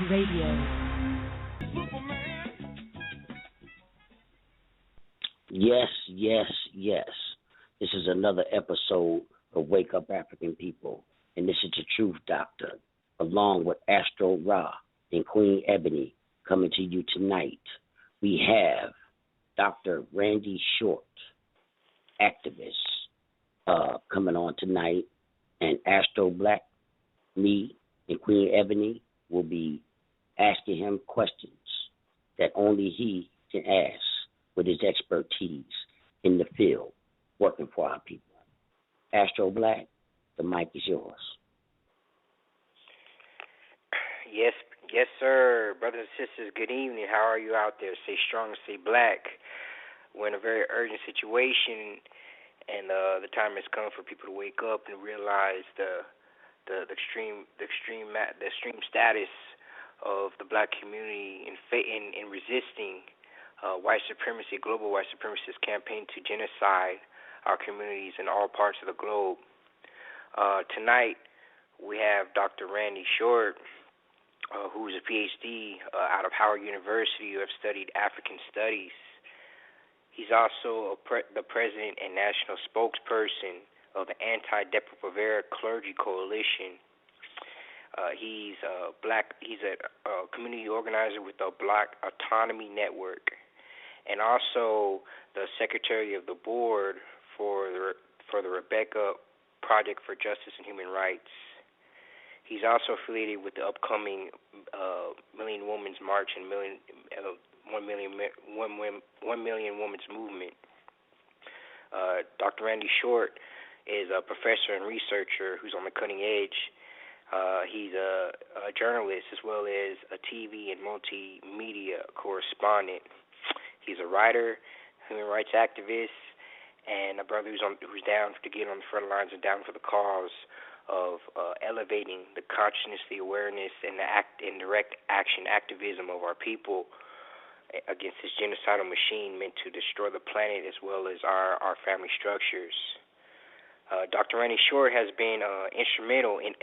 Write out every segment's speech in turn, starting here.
Radio. Yes, yes, yes. This is another episode of Wake Up African People, and this is the Truth Doctor, along with Astro Ra and Queen Ebony, coming to you tonight. We have Dr. Randy Short, activist, coming on tonight, and Astro Black, me, and Queen Ebony will be asking him questions that only he can ask with his expertise in the field, working for our people. Astro Black, the mic is yours. Yes, sir. Brothers and sisters, good evening. How are you out there? Stay strong, stay black. We're in a very urgent situation, and the time has come for people to wake up and realize the extreme status of the black community in resisting white supremacy, global white supremacist campaign to genocide our communities in all parts of the globe. Tonight, we have Dr. Randy Short, who is a PhD out of Howard University, who have studied African studies. He's also the president and national spokesperson of the Anti-Depo-Provera Clergy Coalition. He's a community organizer with the Black Autonomy Network, and also the secretary of the board for the Rebecca Project for Justice and Human Rights. He's also affiliated with the upcoming Million Women's March and 1 Million Women's Movement. Dr. Randy Short is a professor and researcher who's on the cutting edge. He's a journalist as well as a TV and multimedia correspondent. He's a writer, human rights activist, and a brother who's down to get on the front lines and down for the cause of elevating the consciousness, the awareness, and the direct action activism of our people against this genocidal machine meant to destroy the planet as well as our family structures. Dr. Randy Short has been instrumental in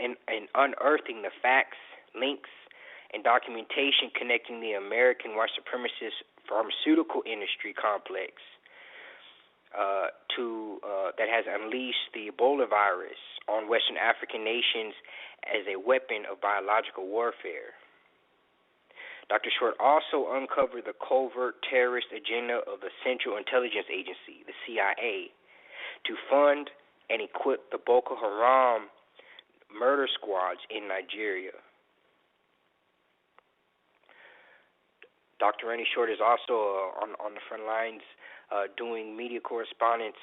unearthing the facts, links, and documentation connecting the American white supremacist pharmaceutical industry complex that has unleashed the Ebola virus on Western African nations as a weapon of biological warfare. Dr. Short also uncovered the covert terrorist agenda of the Central Intelligence Agency, the CIA, to fund and equip the Boko Haram murder squads in Nigeria. Dr. Randy Short is also on the front lines doing media correspondence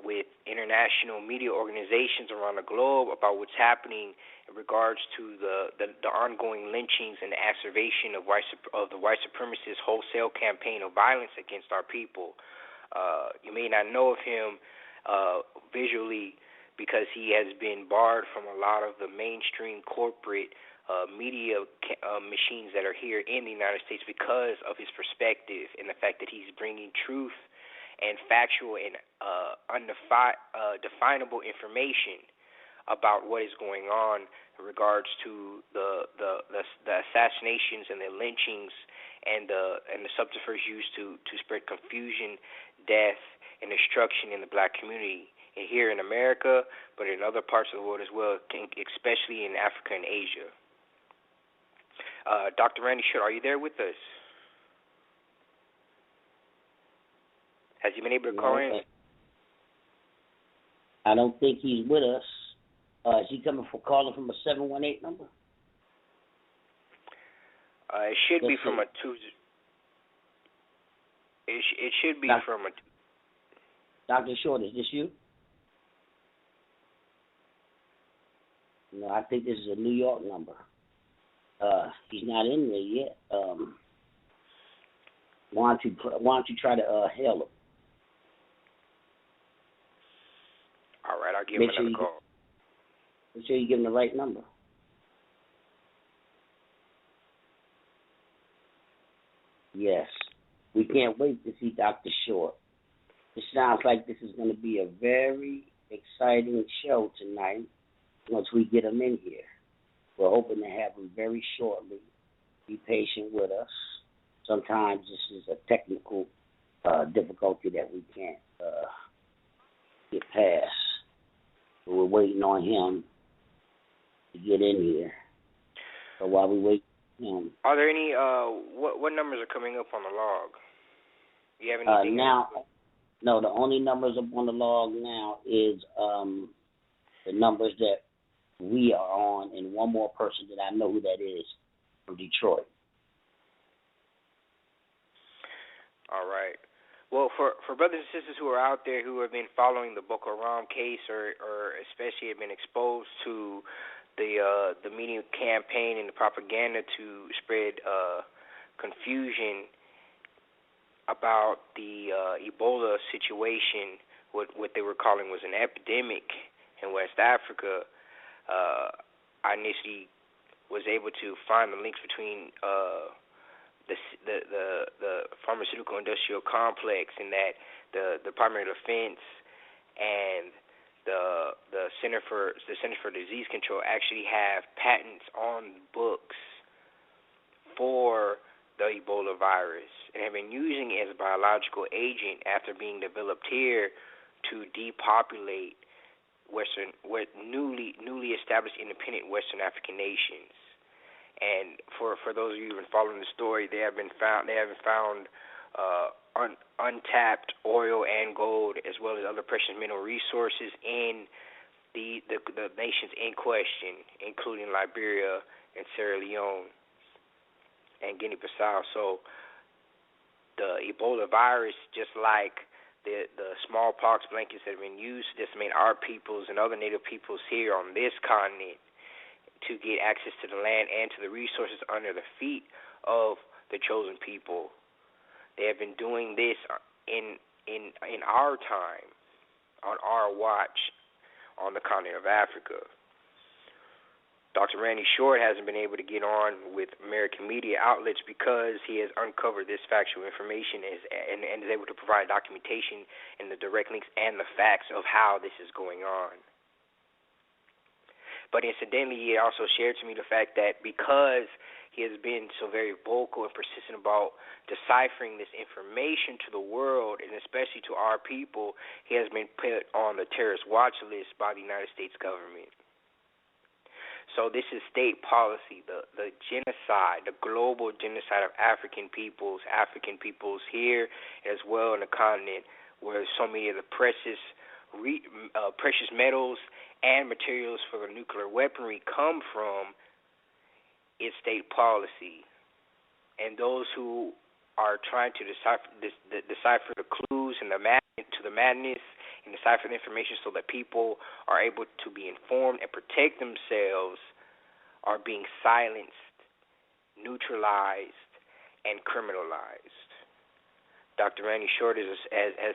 with international media organizations around the globe about what's happening in regards to the ongoing lynchings and the exacerbation of the white supremacist wholesale campaign of violence against our people. You may not know of him visually because he has been barred from a lot of the mainstream corporate media machines that are here in the United States because of his perspective and the fact that he's bringing truth and factual and definable information about what is going on in regards to the assassinations and the lynchings and the subterfuge used to spread confusion, death, and destruction in the black community here in America, but in other parts of the world as well, especially in Africa and Asia. Dr. Randy Short, are you there with us? Has he been able to call in? I don't think he's with us. Is he calling from a 718 number? It should be from a two. It should be from a. Dr. Short, is this you? No, I think this is a New York number. He's not in there yet. Why don't you try to hail him? All right, I'll give him another call. Make sure you give him the right number. Yes. We can't wait to see Dr. Short. It sounds like this is going to be a very exciting show tonight once we get him in here. We're hoping to have him very shortly Be patient with us. Sometimes this is a technical difficulty that we can't get past. So we're waiting on him to get in here. So while we wait for him, are there any what numbers are coming up on the log? Do you have anything now? No, the only numbers up on the log now is the numbers that we are on, and one more person that I know who that is from Detroit. All right. Well, for brothers and sisters who are out there who have been following the Boko Haram case, or especially have been exposed to the media campaign and the propaganda to spread confusion about the Ebola situation, what they were calling was an epidemic in West Africa, I initially was able to find the links between the pharmaceutical industrial complex, and that the Department of Defense and the Center for Disease Control actually have patents on books for the Ebola virus and have been using it as a biological agent after being developed here to depopulate newly established independent Western African nations. And for those of you who've been following the story, they have found untapped oil and gold, as well as other precious mineral resources in the nations in question, including Liberia and Sierra Leone and Guinea-Bissau. So the Ebola virus, just like the smallpox blankets that have been used to decimate our peoples and other native peoples here on this continent to get access to the land and to the resources under the feet of the chosen people. They have been doing this in our time, on our watch, on the continent of Africa. Dr. Randy Short hasn't been able to get on with American media outlets because he has uncovered this factual information and is able to provide documentation and the direct links and the facts of how this is going on. But incidentally, he also shared to me the fact that because he has been so very vocal and persistent about deciphering this information to the world, and especially to our people, he has been put on the terrorist watch list by the United States government. So this is state policy, the genocide, the global genocide of African peoples here as well in the continent, where so many of the precious metals and materials for the nuclear weaponry come from, is state policy. And those who are trying to decipher the clues and the madness and decipher the information so that people are able to be informed and protect themselves are being silenced, neutralized, and criminalized. Dr. Randy Short has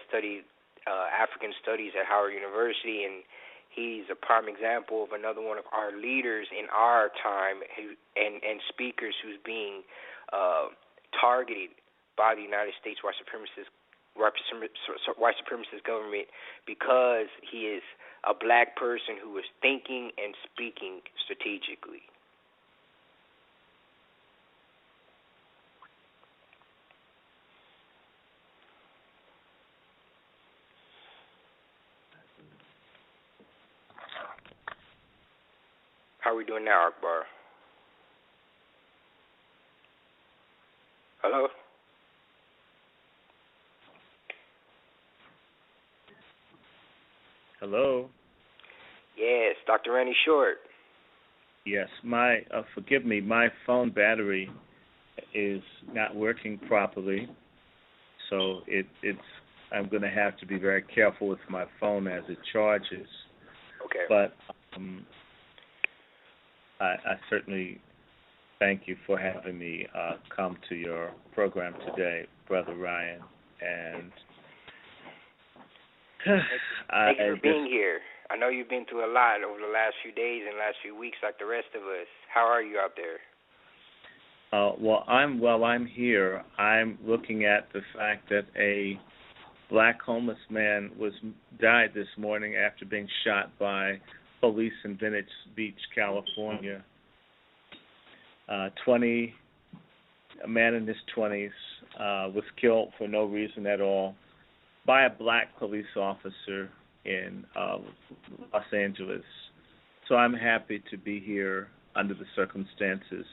studied African studies at Howard University, and he's a prime example of another one of our leaders in our time and speakers who's being targeted by the United States white supremacist government because he is a black person who is thinking and speaking strategically. How are we doing now, Akbar? Hello? Hello? Yes, Dr. Randy Short. Yes, forgive me, my phone battery is not working properly, so I'm going to have to be very careful with my phone as it charges. Okay. But I certainly thank you for having me come to your program today, Brother Ryan. And thank you for being here. I know you've been through a lot over the last few days and last few weeks like the rest of us. How are you out there? While I'm here, I'm looking at the fact that a black homeless man died this morning after being shot by police in Venice Beach, California. 20 a man in his 20s, was killed for no reason at all by a black police officer in Los Angeles. So I'm happy to be here under the circumstances.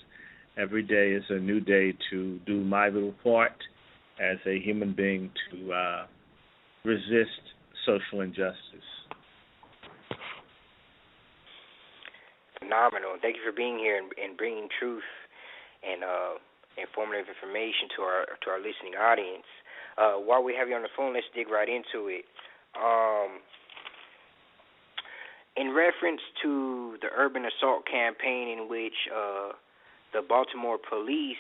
Every day is a new day to do my little part as a human being to resist social injustice. Phenomenal. Thank you for being here and bringing truth and informative information to our listening audience. While we have you on the phone, let's dig right into it. In reference to the urban assault campaign in which the Baltimore police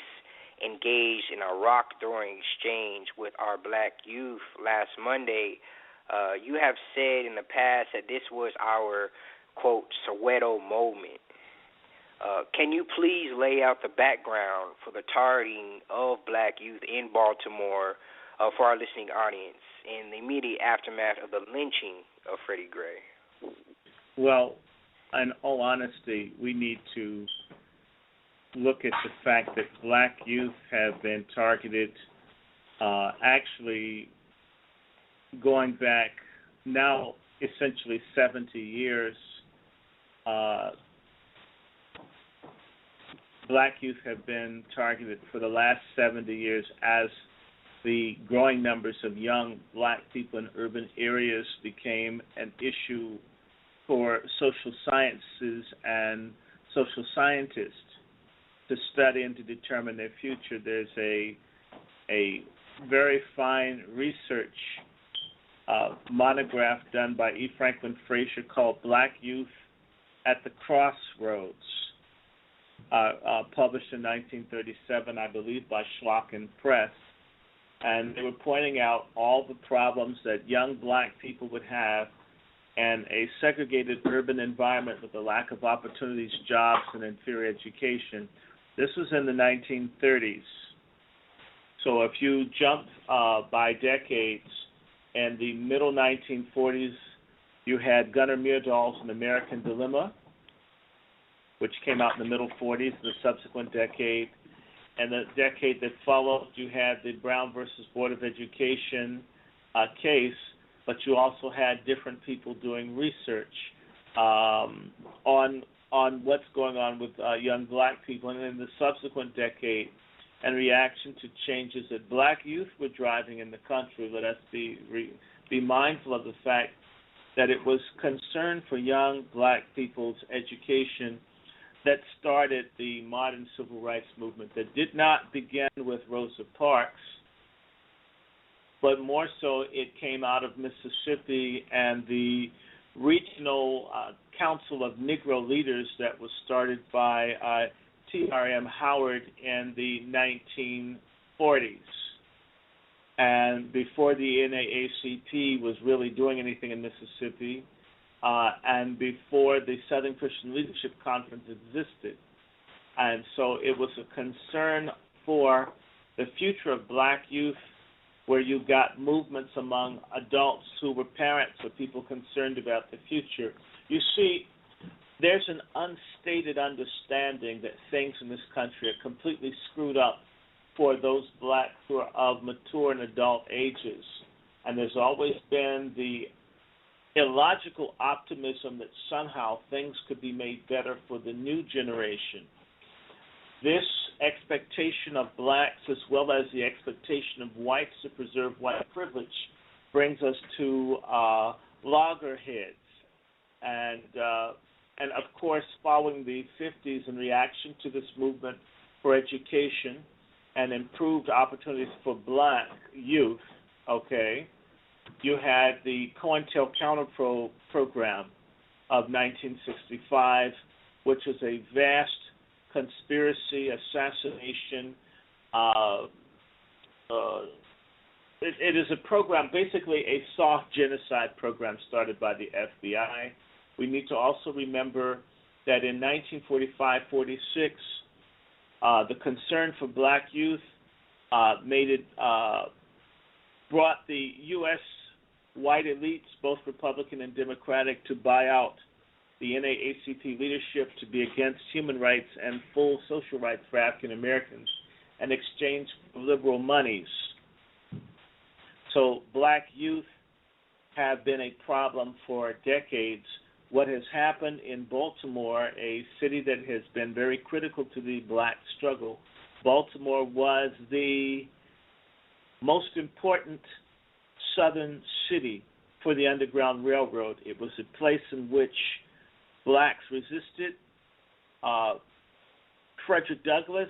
engaged in a rock-throwing exchange with our black youth last Monday, you have said in the past that this was our, quote, Soweto moment. Can you please lay out the background for the targeting of black youth in Baltimore for our listening audience in the immediate aftermath of the lynching of Freddie Gray? Well, in all honesty, we need to look at the fact that black youth have been targeted actually going back now essentially 70 years. Black youth have been targeted for the last 70 years as the growing numbers of young black people in urban areas became an issue for social sciences and social scientists to study and to determine their future. There's a very fine research monograph done by E. Franklin Frazier called Black Youth at the Crossroads, published in 1937, I believe, by Schlocken Press. And they were pointing out all the problems that young black people would have in a segregated urban environment with a lack of opportunities, jobs, and inferior education. This was in the 1930s. So if you jump by decades, in the middle 1940s, you had Gunnar Myrdal's An American Dilemma, which came out in the middle 40s, the subsequent decade. And the decade that followed, you had the Brown versus Board of Education case, but you also had different people doing research on what's going on with young black people. And in the subsequent decade, in reaction to changes that black youth were driving in the country, let us be mindful of the fact that it was concern for young black people's education that started the modern civil rights movement, that did not begin with Rosa Parks, but more so it came out of Mississippi and the regional council of Negro leaders that was started by T.R.M. Howard in the 1940s. And before the NAACP was really doing anything in Mississippi, and before the Southern Christian Leadership Conference existed. And so it was a concern for the future of black youth, where you got movements among adults who were parents or people concerned about the future. You see, there's an unstated understanding that things in this country are completely screwed up for those blacks who are of mature and adult ages. And there's always been the illogical optimism that somehow things could be made better for the new generation. This expectation of blacks, as well as the expectation of whites to preserve white privilege, brings us to loggerheads. And of course, following the 50s in reaction to this movement for education and improved opportunities for black youth, you had the COINTELPRO program of 1965, which was a vast conspiracy, assassination. It is a program, basically a soft genocide program started by the FBI. We need to also remember that in 1945-46, the concern for black youth brought the U.S. white elites, both Republican and Democratic, to buy out the NAACP leadership to be against human rights and full social rights for African Americans. in exchange for liberal monies. So black youth have been a problem for decades. What has happened in Baltimore, a city that has been very critical to the black struggle, Baltimore was the most important southern city for the Underground Railroad. It was a place in which blacks resisted. Frederick Douglass,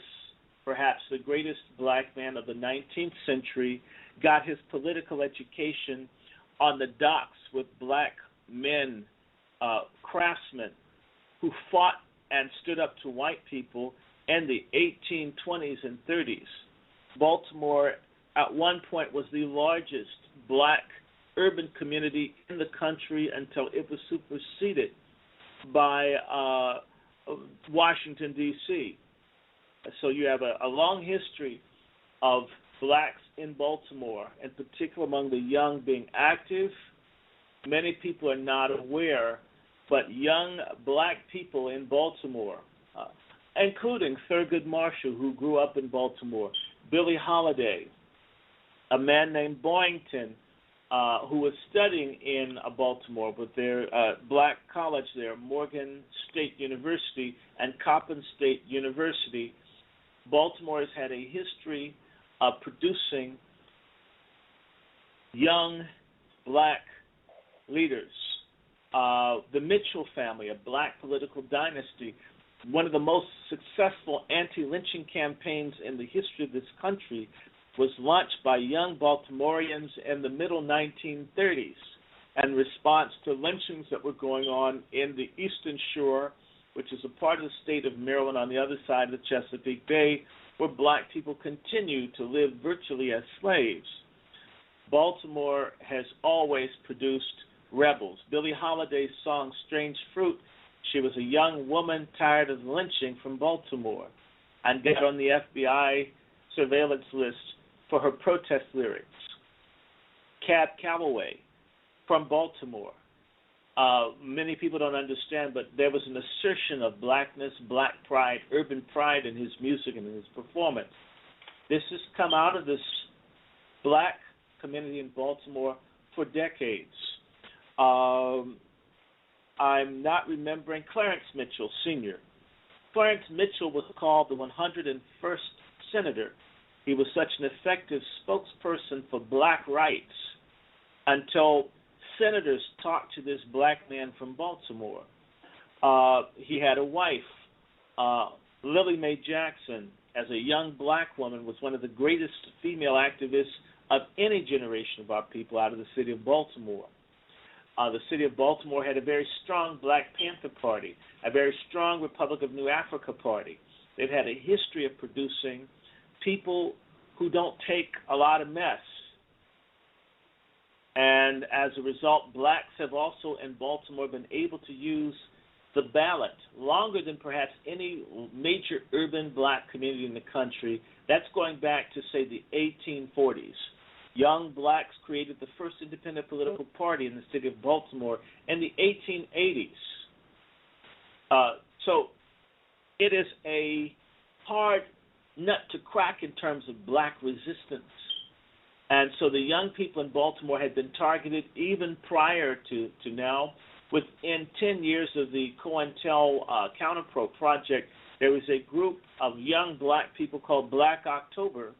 perhaps the greatest black man of the 19th century, got his political education on the docks with black men, craftsmen, who fought and stood up to white people in the 1820s and 30s. Baltimore, at one point, was the largest black urban community in the country until it was superseded by Washington, D.C. So you have a long history of blacks in Baltimore, in particular among the young, being active. Many people are not aware, but young black people in Baltimore, including Thurgood Marshall, who grew up in Baltimore, Billie Holiday, a man named Boynton, who was studying in Baltimore with their black college there, Morgan State University and Coppin State University. Baltimore has had a history of producing young black leaders. The Mitchell family, a black political dynasty, one of the most successful anti-lynching campaigns in the history of this country, was launched by young Baltimoreans in the middle 1930s in response to lynchings that were going on in the Eastern Shore, which is a part of the state of Maryland on the other side of the Chesapeake Bay, where black people continue to live virtually as slaves. Baltimore has always produced rebels. Billie Holiday's song Strange Fruit, she was a young woman tired of lynching from Baltimore and got on the FBI surveillance list for her protest lyrics. Cab Calloway from Baltimore. Many people don't understand, but there was an assertion of blackness, black pride, urban pride in his music and in his performance. This has come out of this black community in Baltimore for decades. I'm not remembering Clarence Mitchell, Sr. Clarence Mitchell was called the 101st Senator. He was such an effective spokesperson for black rights until senators talked to this black man from Baltimore. He had a wife, Lily Mae Jackson, as a young black woman, was one of the greatest female activists of any generation of our people out of the city of Baltimore. The city of Baltimore had a very strong Black Panther Party, a very strong Republic of New Africa Party. They've had a history of producing people who don't take a lot of mess. And as a result, blacks have also in Baltimore been able to use the ballot longer than perhaps any major urban black community in the country. That's going back to, say, the 1840s. Young blacks created the first independent political party in the city of Baltimore in the 1880s. So it is a hard nut to crack in terms of black resistance. And so the young people in Baltimore had been targeted even prior to now. Within 10 years of the COINTEL Counterpro project, there was a group of young black people called Black October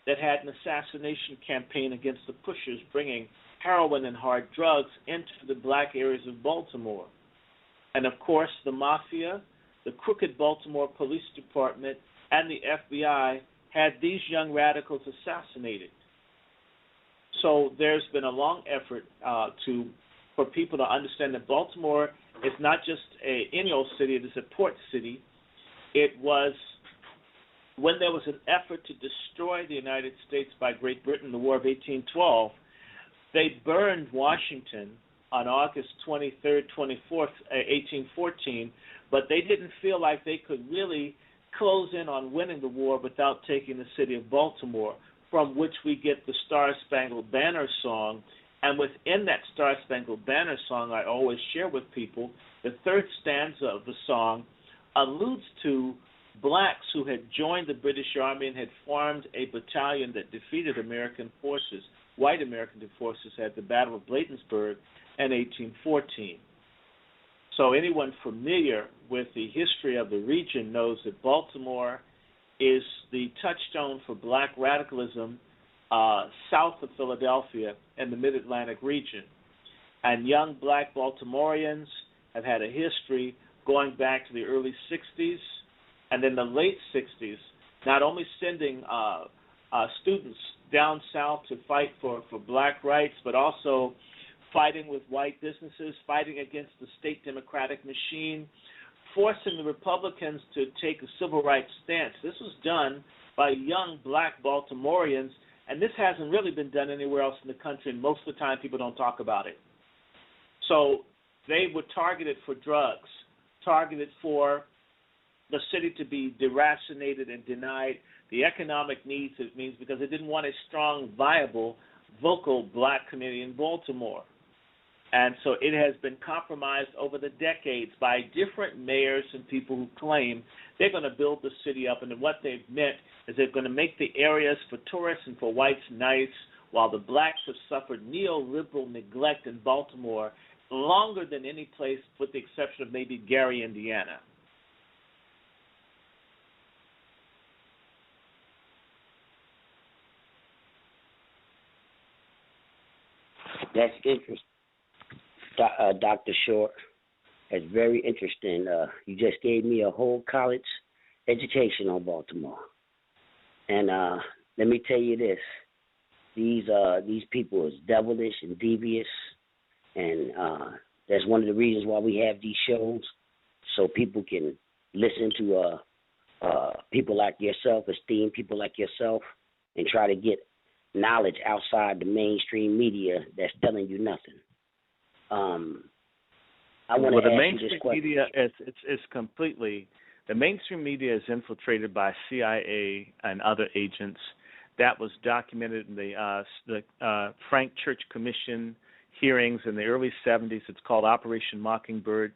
that had an assassination campaign against the pushers, bringing heroin and hard drugs into the black areas of Baltimore. And, of course, the mafia, the crooked Baltimore Police Department, and the FBI had these young radicals assassinated. So there's been a long effort for people to understand that Baltimore is not just any old city, it is a port city. It was, when there was an effort to destroy the United States by Great Britain in the War of 1812, they burned Washington on August 23rd, 24th, 1814, but they didn't feel like they could really close in on winning the war without taking the city of Baltimore, from which we get the Star-Spangled Banner song. And within that Star-Spangled Banner song, I always share with people, the third stanza of the song alludes to blacks who had joined the British Army and had formed a battalion that defeated American forces, white American forces, at the Battle of Bladensburg in 1814. So anyone familiar with the history of the region knows that Baltimore is the touchstone for black radicalism south of Philadelphia in the Mid-Atlantic region. And young black Baltimoreans have had a history going back to the early 60s and then the late 60s, not only sending students down south to fight for black rights, but also fighting with white businesses, fighting against the state democratic machine, forcing the Republicans to take a civil rights stance. This was done by young black Baltimoreans, and this hasn't really been done anywhere else in the country, and most of the time people don't talk about it. So they were targeted for drugs, targeted for the city to be deracinated and denied the economic needs it means, because they didn't want a strong, viable, vocal black community in Baltimore. And so it has been compromised over the decades by different mayors and people who claim they're going to build the city up, and what they've meant is they're going to make the areas for tourists and for whites nice, while the blacks have suffered neoliberal neglect in Baltimore longer than any place, with the exception of maybe Gary, Indiana. That's interesting. Dr. Short, that's very interesting. You just gave me a whole college education on Baltimore. And let me tell you this. These people is devilish and devious, and that's one of the reasons why we have these shows, so people can listen to people like yourself, esteem people like yourself, and try to get knowledge outside the mainstream media that's telling you nothing. I want to ask you this question. Media is completely, the mainstream media is infiltrated by CIA and other agents. That was documented in the Frank Church Commission hearings in the early 70s. It's called Operation Mockingbird.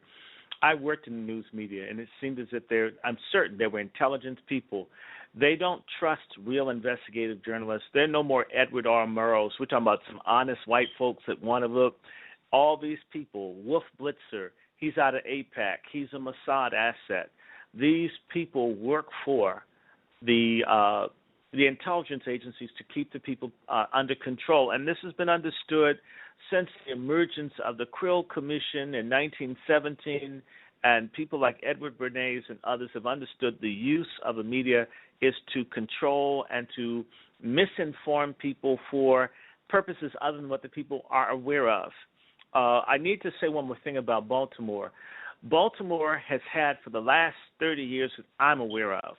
I worked in the news media, and it seemed as if I'm certain there were intelligent people. They don't trust real investigative journalists. They're no more Edward R. Murrows. We're talking about some honest white folks that want to look. All these people, Wolf Blitzer, he's out of AIPAC. He's a Mossad asset. These people work for the intelligence agencies to keep the people under control. And this has been understood since the emergence of the Krill Commission in 1917, and people like Edward Bernays and others have understood the use of the media is to control and to misinform people for purposes other than what the people are aware of. I need to say one more thing about Baltimore. Baltimore has had, for the last 30 years that I'm aware of,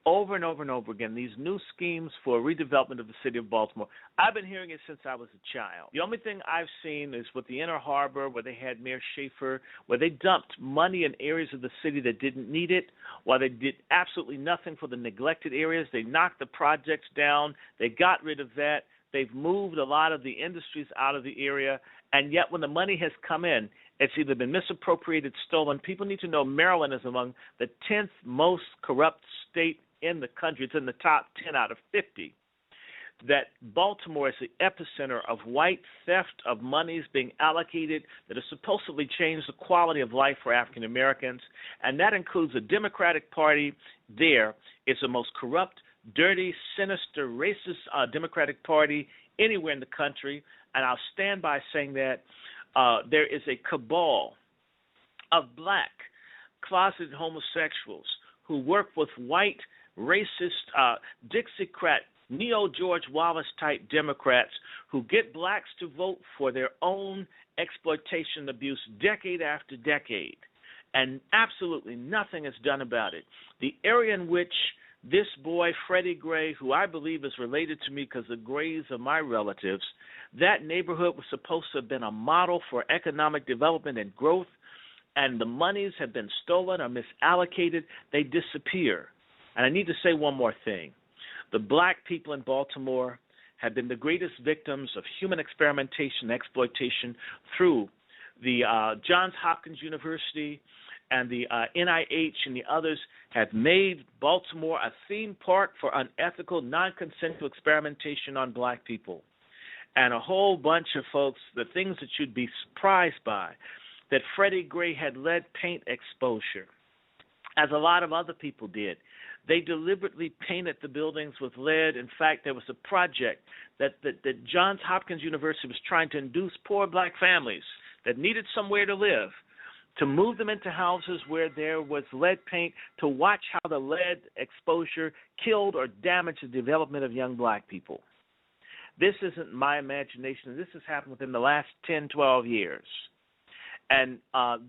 over and over and over again, these new schemes for redevelopment of the city of Baltimore. I've been hearing it since I was a child. The only thing I've seen is with the Inner Harbor, where they had Mayor Schaefer, where they dumped money in areas of the city that didn't need it, while they did absolutely nothing for the neglected areas. They knocked the projects down. They got rid of that. They've moved a lot of the industries out of the area, and yet when the money has come in, it's either been misappropriated, stolen. People need to know Maryland is among the 10th most corrupt state in the country. It's in the top 10 out of 50. That Baltimore is the epicenter of white theft of monies being allocated that has supposedly changed the quality of life for African Americans, and that includes the Democratic Party there. It's the most corrupt, dirty, sinister, racist Democratic Party anywhere in the country, and I'll stand by saying that there is a cabal of black closeted homosexuals who work with white, racist, Dixiecrat, neo-George Wallace-type Democrats who get blacks to vote for their own exploitation and abuse decade after decade, and absolutely nothing is done about it. The area in which this boy, Freddie Gray, who I believe is related to me because the Grays are my relatives, that neighborhood was supposed to have been a model for economic development and growth, and the monies have been stolen or misallocated. They disappear. And I need to say one more thing. The black people in Baltimore have been the greatest victims of human experimentation and exploitation through the Johns Hopkins University and the NIH and the others have made Baltimore a theme park for unethical, non-consensual experimentation on black people. And a whole bunch of folks, the things that you'd be surprised by, that Freddie Gray had lead paint exposure, as a lot of other people did. They deliberately painted the buildings with lead. In fact, there was a project that Johns Hopkins University was trying to induce poor black families that needed somewhere to live to move them into houses where there was lead paint, to watch how the lead exposure killed or damaged the development of young black people. This isn't my imagination. This has happened within the last 10, 12 years. And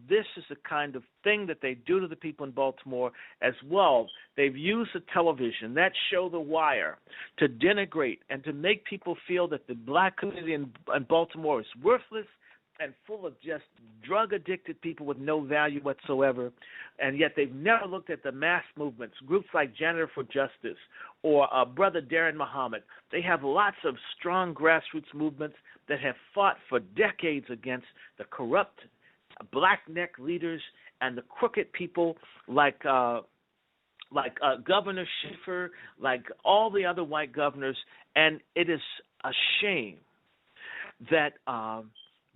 this is the kind of thing that they do to the people in Baltimore as well. They've used the television, that show The Wire, to denigrate and to make people feel that the black community in Baltimore is worthless and full of just drug-addicted people with no value whatsoever. And yet they've never looked at the mass movements, groups like Janitor for Justice or Brother Darren Muhammad. They have lots of strong grassroots movements that have fought for decades against the corrupt black neck leaders and the crooked people like Governor Schiffer, like all the other white governors. And it is a shame that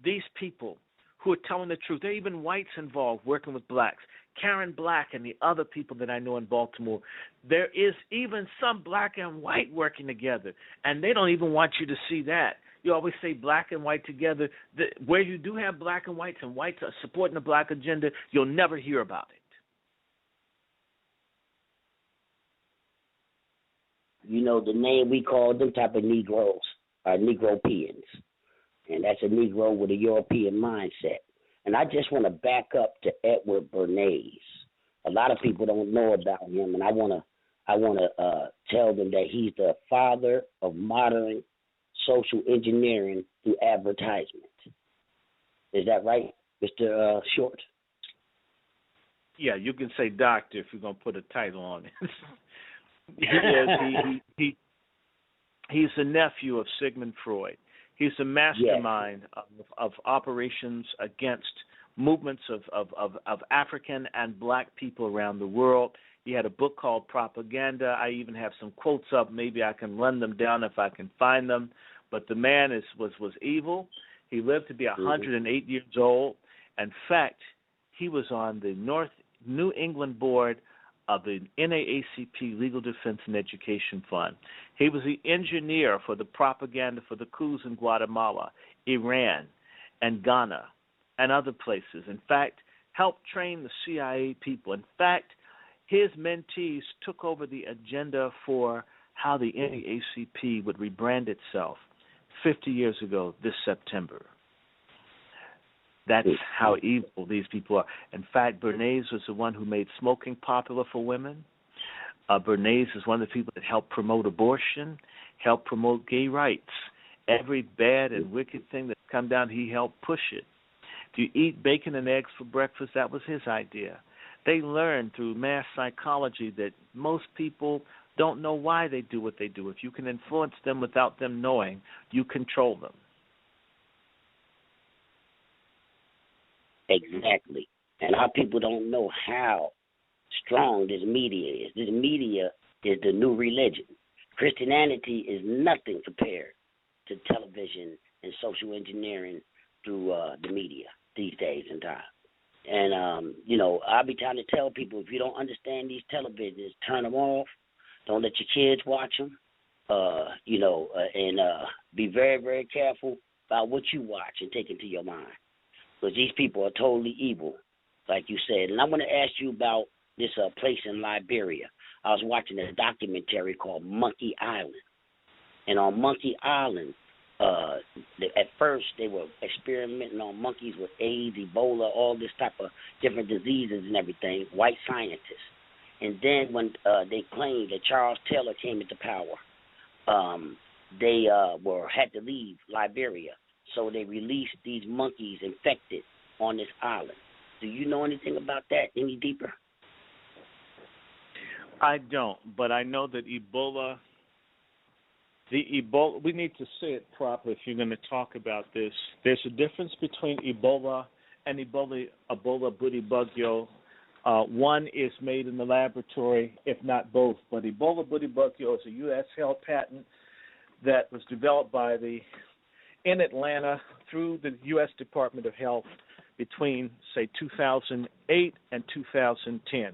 these people who are telling the truth, there are even whites involved working with blacks, Karen Black and the other people that I know in Baltimore, there is even some black and white working together, and they don't even want you to see that. You always say black and white together. Where you do have black and whites are supporting the black agenda, you'll never hear about it. You know, the name we call them type of Negroes are Negropeans. And that's a Negro with a European mindset. And I just want to back up to Edward Bernays. A lot of people don't know about him, and I want to tell them that he's the father of modern social engineering through advertisement. Is that right, Mr. Short? Yeah, you can say doctor if you're going to put a title on it. He's the nephew of Sigmund Freud. He's the mastermind of operations against movements of African and black people around the world. He had a book called Propaganda. I even have some quotes up. Maybe I can run them down if I can find them. But the man was evil. He lived to be 108 years old. In fact, he was on the New England board of the NAACP Legal Defense and Education Fund. He was the engineer for the propaganda for the coups in Guatemala, Iran, and Ghana, and other places. In fact, helped train the CIA people. In fact, his mentees took over the agenda for how the NAACP would rebrand itself 50 years ago this September. That's how evil these people are. In fact, Bernays was the one who made smoking popular for women. Bernays is one of the people that helped promote abortion, helped promote gay rights. Every bad and wicked thing that's come down, he helped push it. If you eat bacon and eggs for breakfast, that was his idea. They learned through mass psychology that most people don't know why they do what they do. If you can influence them without them knowing, you control them. Exactly. And our people don't know how strong this media is. This media is the new religion. Christianity is nothing compared to television and social engineering through the media these days and time. And, I'll be trying to tell people, if you don't understand these televisions, turn them off. Don't let your kids watch them, and be very, very careful about what you watch and take into your mind. Because these people are totally evil, like you said. And I want to ask you about this place in Liberia. I was watching a documentary called Monkey Island. And on Monkey Island, at first they were experimenting on monkeys with AIDS, Ebola, all this type of different diseases and everything, white scientists. And then when they claimed that Charles Taylor came into power, they had to leave Liberia. So they released these monkeys infected on this island. Do you know anything about that any deeper? I don't, but I know that Ebola, we need to say it properly if you're going to talk about this. There's a difference between Ebola and Ebola buddibugyo One is made in the laboratory, if not both. But Ebola buddybugyo is a U.S. held patent that was developed in Atlanta through the U.S. Department of Health between, say, 2008 and 2010.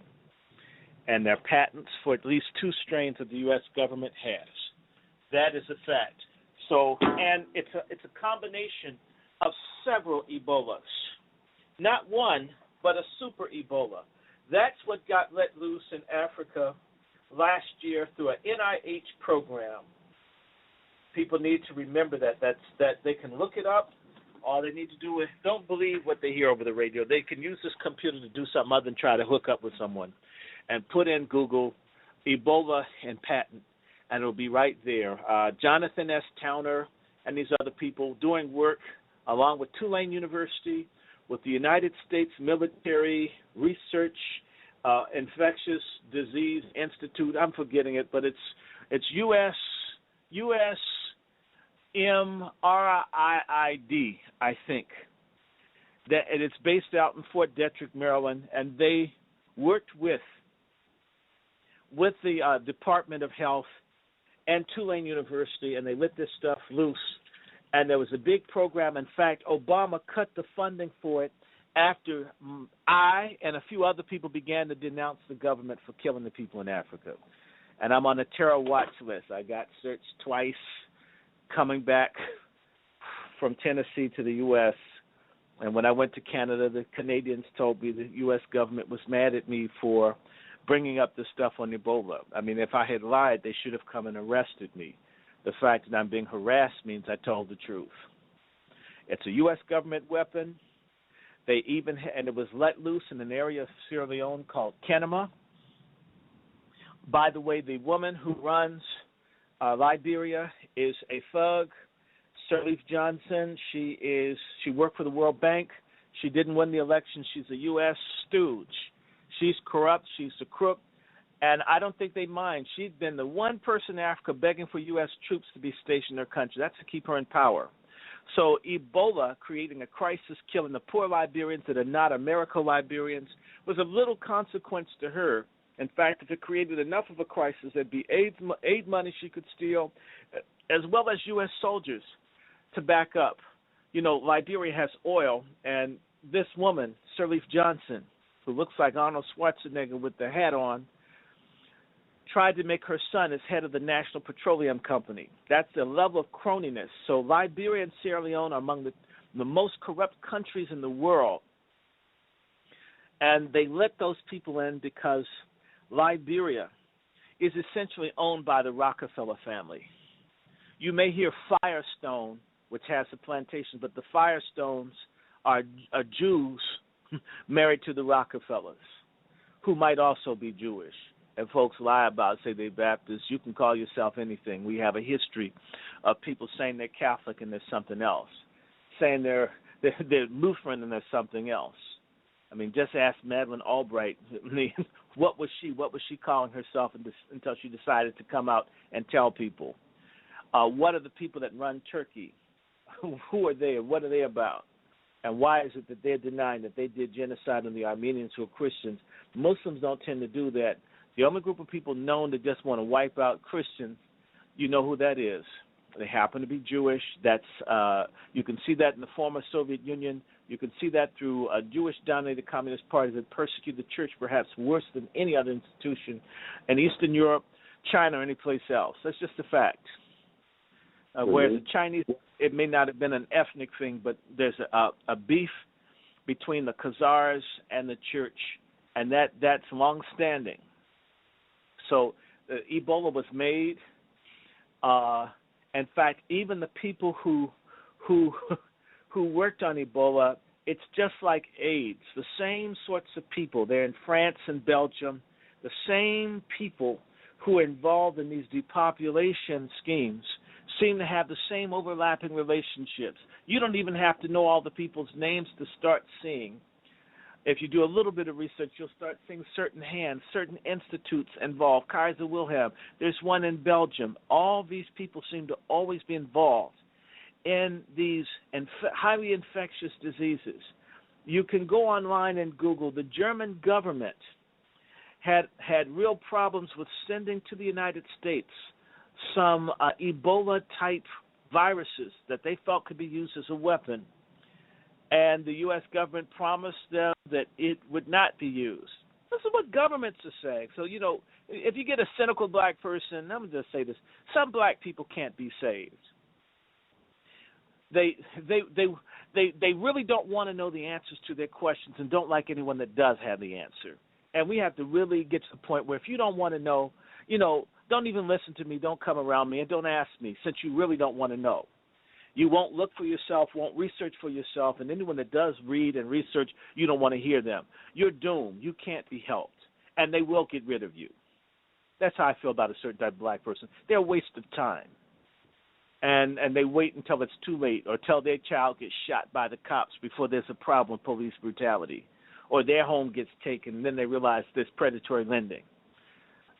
And there are patents for at least 2 strains that the U.S. government has. That is a fact. So, and it's a combination of several Ebolas. Not one, but a super Ebola. That's what got let loose in Africa last year through an NIH program. People need to remember that they can look it up. All they need to do is don't believe what they hear over the radio. They can use this computer to do something other than try to hook up with someone and put in Google Ebola and patent, and it'll be right there. Jonathan S. Towner and these other people doing work along with Tulane University, with the United States Military Research Infectious Disease Institute. I'm forgetting it, but it's USMRIID, I think. That, and it's based out in Fort Detrick, Maryland, and they worked with the Department of Health and Tulane University, and they let this stuff loose. And there was a big program. In fact, Obama cut the funding for it after I and a few other people began to denounce the government for killing the people in Africa. And I'm on a terror watch list. I got searched twice coming back from Tennessee to the U.S. And when I went to Canada, the Canadians told me the U.S. government was mad at me for bringing up the stuff on Ebola. I mean, if I had lied, they should have come and arrested me. The fact that I'm being harassed means I told the truth. It's a U.S. government weapon. And it was let loose in an area of Sierra Leone called Kenema. By the way, the woman who runs Liberia is a thug, Sirleaf Johnson. She worked for the World Bank. She didn't win the election. She's a U.S. stooge. She's corrupt. She's a crook. And I don't think they mind. She's been the one person in Africa begging for U.S. troops to be stationed in their country. That's to keep her in power. So Ebola, creating a crisis, killing the poor Liberians that are not American Liberians, was of little consequence to her. In fact, if it created enough of a crisis, there'd be aid money she could steal, as well as U.S. soldiers to back up. You know, Liberia has oil, and this woman, Sirleaf Johnson, who looks like Arnold Schwarzenegger with the hat on, tried to make her son as head of the National Petroleum Company. That's the level of croniness. So Liberia and Sierra Leone are among the most corrupt countries in the world. And they let those people in because Liberia is essentially owned by the Rockefeller family. You may hear Firestone, which has a plantation, but the Firestones are Jews married to the Rockefellers, who might also be Jewish. And folks lie about it, say they're Baptists. You can call yourself anything. We have a history of people saying they're Catholic and there's something else, saying they're Lutheran and there's something else. I mean, just ask Madeleine Albright. I mean, what was she calling herself until she decided to come out and tell people? What are the people that run Turkey? Who are they and what are they about? And why is it that they're denying that they did genocide on the Armenians who are Christians? Muslims don't tend to do that. The only group of people known that just want to wipe out Christians, you know who that is. They happen to be Jewish. That's you can see that in the former Soviet Union. You can see that through Jewish-dominated communist parties that persecute the church perhaps worse than any other institution in Eastern Europe, China, or any place else. That's just a fact. Whereas the Chinese, it may not have been an ethnic thing, but there's a beef between the Khazars and the church, and that's long-standing. So Ebola was made. In fact, even the people who worked on Ebola, it's just like AIDS. The same sorts of people. They're in France and Belgium. The same people who are involved in these depopulation schemes seem to have the same overlapping relationships. You don't even have to know all the people's names to start seeing. If you do a little bit of research, you'll start seeing certain hands, certain institutes involved. Kaiser Wilhelm, there's one in Belgium. All these people seem to always be involved in these highly infectious diseases. You can go online and Google. The German government had real problems with sending to the United States some Ebola-type viruses that they thought could be used as a weapon, and the U.S. government promised them that it would not be used. This is what governments are saying. So, if you get a cynical black person, let me just say this: some black people can't be saved. They really don't want to know the answers to their questions and don't like anyone that does have the answer. And we have to really get to the point where if you don't want to know, don't even listen to me, don't come around me, and don't ask me, since you really don't want to know. You won't look for yourself, won't research for yourself, and anyone that does read and research, you don't want to hear them. You're doomed. You can't be helped, and they will get rid of you. That's how I feel about a certain type of black person. They're a waste of time, and they wait until it's too late or till their child gets shot by the cops before there's a problem with police brutality, or their home gets taken, and then they realize there's predatory lending.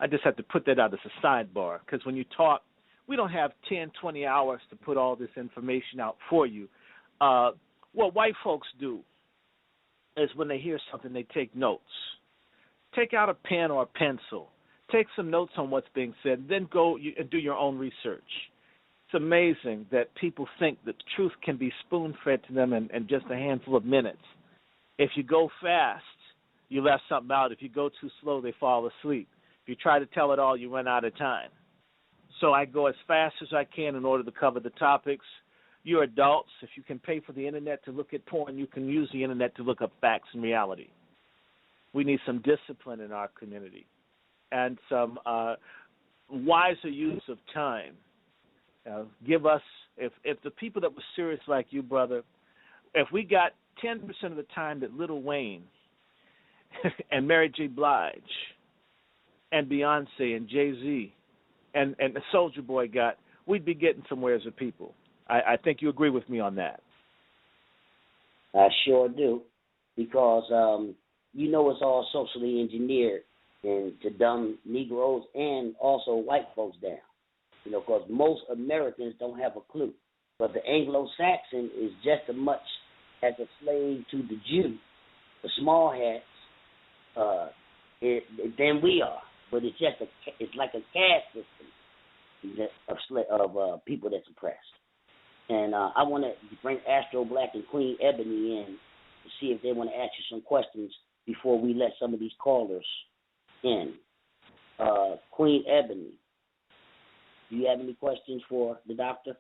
I just have to put that out as a sidebar, because when you talk, we don't have 10, 20 hours to put all this information out for you. What white folks do is when they hear something, they take notes. Take out a pen or a pencil. Take some notes on what's being said, then go and do your own research. It's amazing that people think that truth can be spoon-fed to them in just a handful of minutes. If you go fast, you left something out. If you go too slow, they fall asleep. If you try to tell it all, you run out of time. So I go as fast as I can in order to cover the topics. You're adults. If you can pay for the Internet to look at porn, you can use the Internet to look up facts and reality. We need some discipline in our community and some wiser use of time. Give us, if the people that were serious like you, brother, if we got 10% of the time that Lil Wayne and Mary J. Blige and Beyonce and Jay-Z and the Soulja Boy got, we'd be getting somewhere as a people. I think you agree with me on that. I sure do, because it's all socially engineered and to dumb Negroes and also white folks down. Because most Americans don't have a clue. But the Anglo-Saxon is just as much as a slave to the Jew, the small hats, than we are. But it's like a caste system of people that's oppressed. And I want to bring Astro Black and Queen Ebony in to see if they want to ask you some questions before we let some of these callers in. Queen Ebony, do you have any questions for the doctor?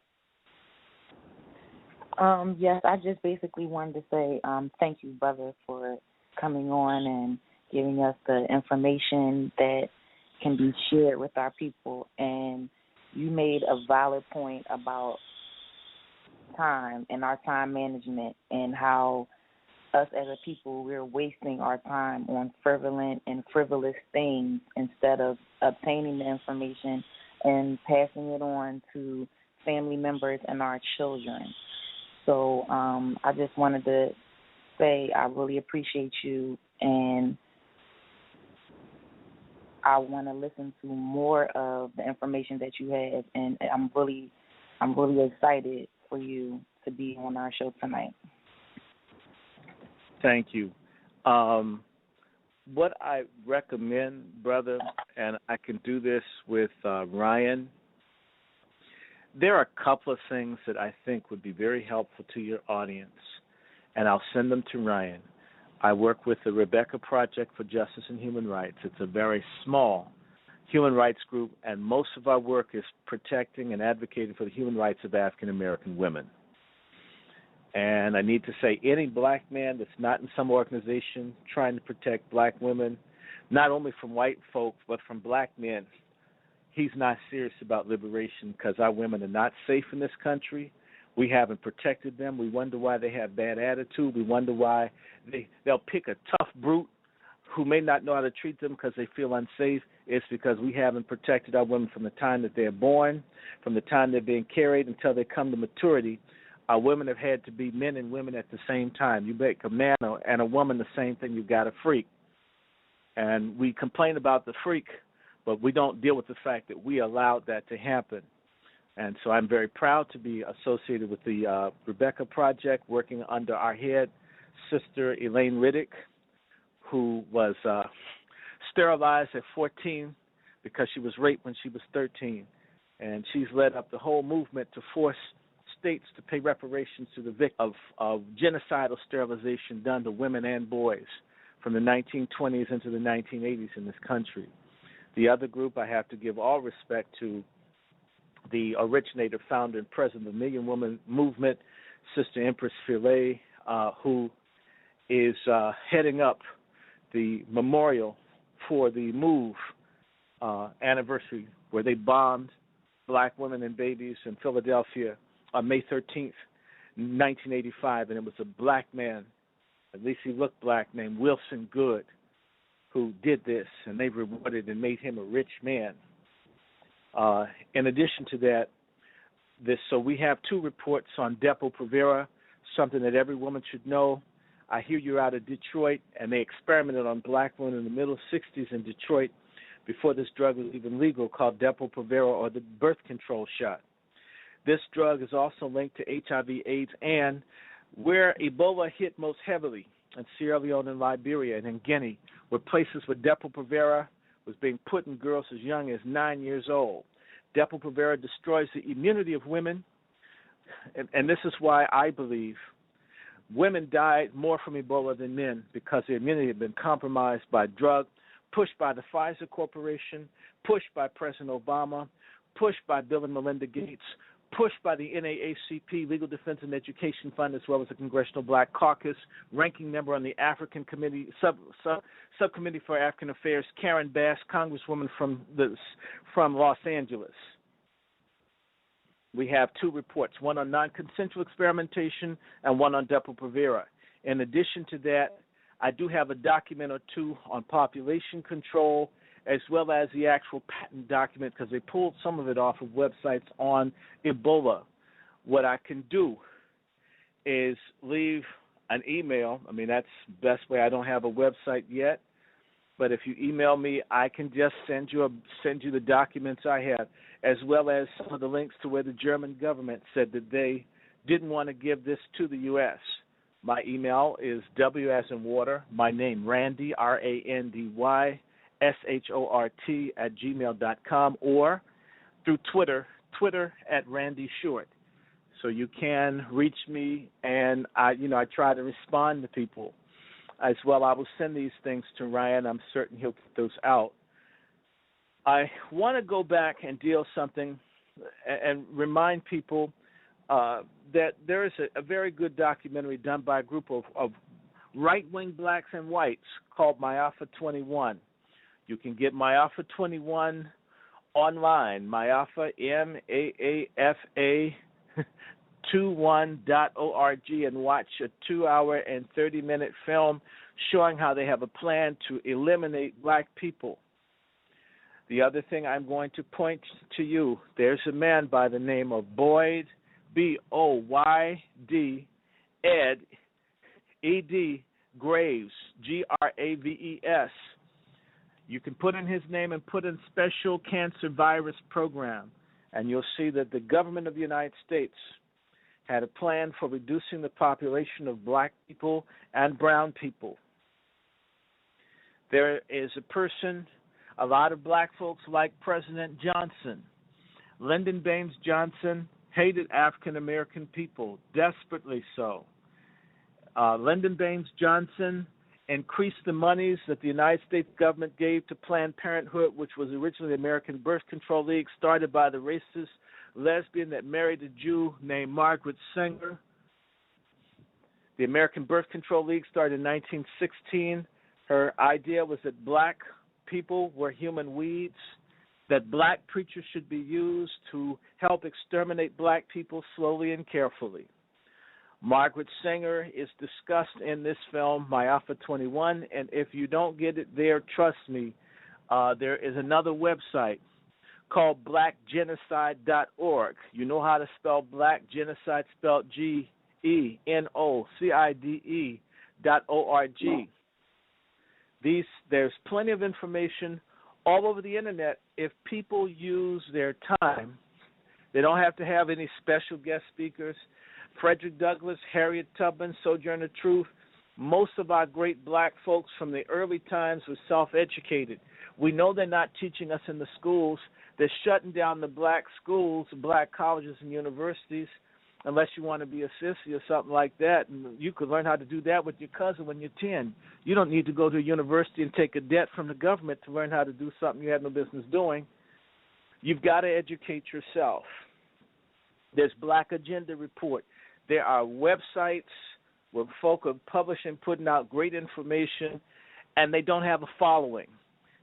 Yes, I just basically wanted to say thank you, brother, for coming on and giving us the information that can be shared with our people. And you made a valid point about time and our time management and how us as a people, we're wasting our time on frivolous things instead of obtaining the information and passing it on to family members and our children. So I just wanted to say I really appreciate you, and I want to listen to more of the information that you have, and I'm really excited for you to be on our show tonight. Thank you. What I recommend, brother, and I can do this with Ryan, there are a couple of things that I think would be very helpful to your audience, and I'll send them to Ryan. I work with the Rebecca Project for Justice and Human Rights. It's a very small human rights group, and most of our work is protecting and advocating for the human rights of African American women. And I need to say, any black man that's not in some organization trying to protect black women, not only from white folks, but from black men, he's not serious about liberation, because our women are not safe in this country. We haven't protected them. We wonder why they have bad attitude. We wonder why they'll pick a tough brute who may not know how to treat them because they feel unsafe. It's because we haven't protected our women from the time that they're born, from the time they're being carried until they come to maturity. Our women have had to be men and women at the same time. You make a man and a woman the same thing, you've got a freak. And we complain about the freak, but we don't deal with the fact that we allowed that to happen. And so I'm very proud to be associated with the Rebecca Project, working under our head, Sister Elaine Riddick, who was sterilized at 14 because she was raped when she was 13. And she's led up the whole movement to force states to pay reparations to the victims of genocidal sterilization done to women and boys from the 1920s into the 1980s in this country. The other group, I have to give all respect to the originator, founder, and president of the Million Woman Movement, Sister Empress Philae, who is heading up the memorial for the MOVE anniversary, where they bombed black women and babies in Philadelphia on May 13th, 1985, and it was a black man, at least he looked black, named Wilson Good, who did this, and they rewarded and made him a rich man. In addition to that, so we have 2 reports on Depo-Provera, something that every woman should know. I hear you're out of Detroit, and they experimented on black women in the middle 60s in Detroit before this drug was even legal, called Depo-Provera, or the birth control shot. This drug is also linked to HIV/AIDS, and where Ebola hit most heavily, in Sierra Leone and Liberia and in Guinea, were places where Depo-Provera was being put in girls as young as 9 years old. Depo-Provera destroys the immunity of women, and this is why I believe women died more from Ebola than men, because their immunity had been compromised by drug, pushed by the Pfizer Corporation, pushed by President Obama, pushed by Bill and Melinda Gates, pushed by the NAACP, Legal Defense and Education Fund, as well as the Congressional Black Caucus, ranking member on the African Committee, Subcommittee for African Affairs, Karen Bass, Congresswoman from Los Angeles. We have 2 reports, one on non-consensual experimentation and one on Depo-Provera. In addition to that, I do have a document or 2 on population control, as well as the actual patent document, because they pulled some of it off of websites on Ebola. What I can do is leave an email. I mean, that's the best way. I don't have a website yet, but if you email me, I can just send you the documents I have, as well as some of the links to where the German government said that they didn't want to give this to the U.S. My email is W as in water, my name, Randy, R-A-N-D-Y, SHORT @gmail.com, or through Twitter at wrandyshort. So you can reach me, and I try to respond to people as well. I will send these things to Ryan. I'm certain he'll get those out. I want to go back and deal something and remind people that there is a very good documentary done by a group of right-wing blacks and whites called Maafa 21. You can get Maafa 21 online, Maafa, MAAFA 21.org, and watch a 2-hour and 30-minute film showing how they have a plan to eliminate black people. The other thing I'm going to point to you, there's a man by the name of Boyd, B-O-Y-D, Ed, E-D, Graves, Graves. You can put in his name and put in Special Cancer Virus Program, and you'll see that the government of the United States had a plan for reducing the population of black people and brown people. There is a person, a lot of black folks like President Johnson. Lyndon Baines Johnson hated African-American people, desperately so. Lyndon Baines Johnson increased the monies that the United States government gave to Planned Parenthood, which was originally the American Birth Control League, started by the racist lesbian that married a Jew named Margaret Sanger. The American Birth Control League started in 1916. Her idea was that black people were human weeds, that black preachers should be used to help exterminate black people slowly and carefully. Margaret Sanger is discussed in this film, Maafa 21, and if you don't get it there, trust me, there is another website called blackgenocide.org. You know how to spell black, genocide spelled GENOCIDE.org. There's plenty of information all over the internet. If people use their time, they don't have to have any special guest speakers. Frederick Douglass, Harriet Tubman, Sojourner Truth, Most of our great black folks from the early times were self-educated. We know they're not teaching us in the schools. They're shutting down the black schools, black colleges and universities, unless you want to be a sissy or something like that. And you could learn how to do that with your cousin when you're 10. You don't need to go to a university and take a debt from the government to learn how to do something you had no business doing. You've got to educate yourself. There's Black Agenda Report. There are websites where folk are publishing, putting out great information, and they don't have a following.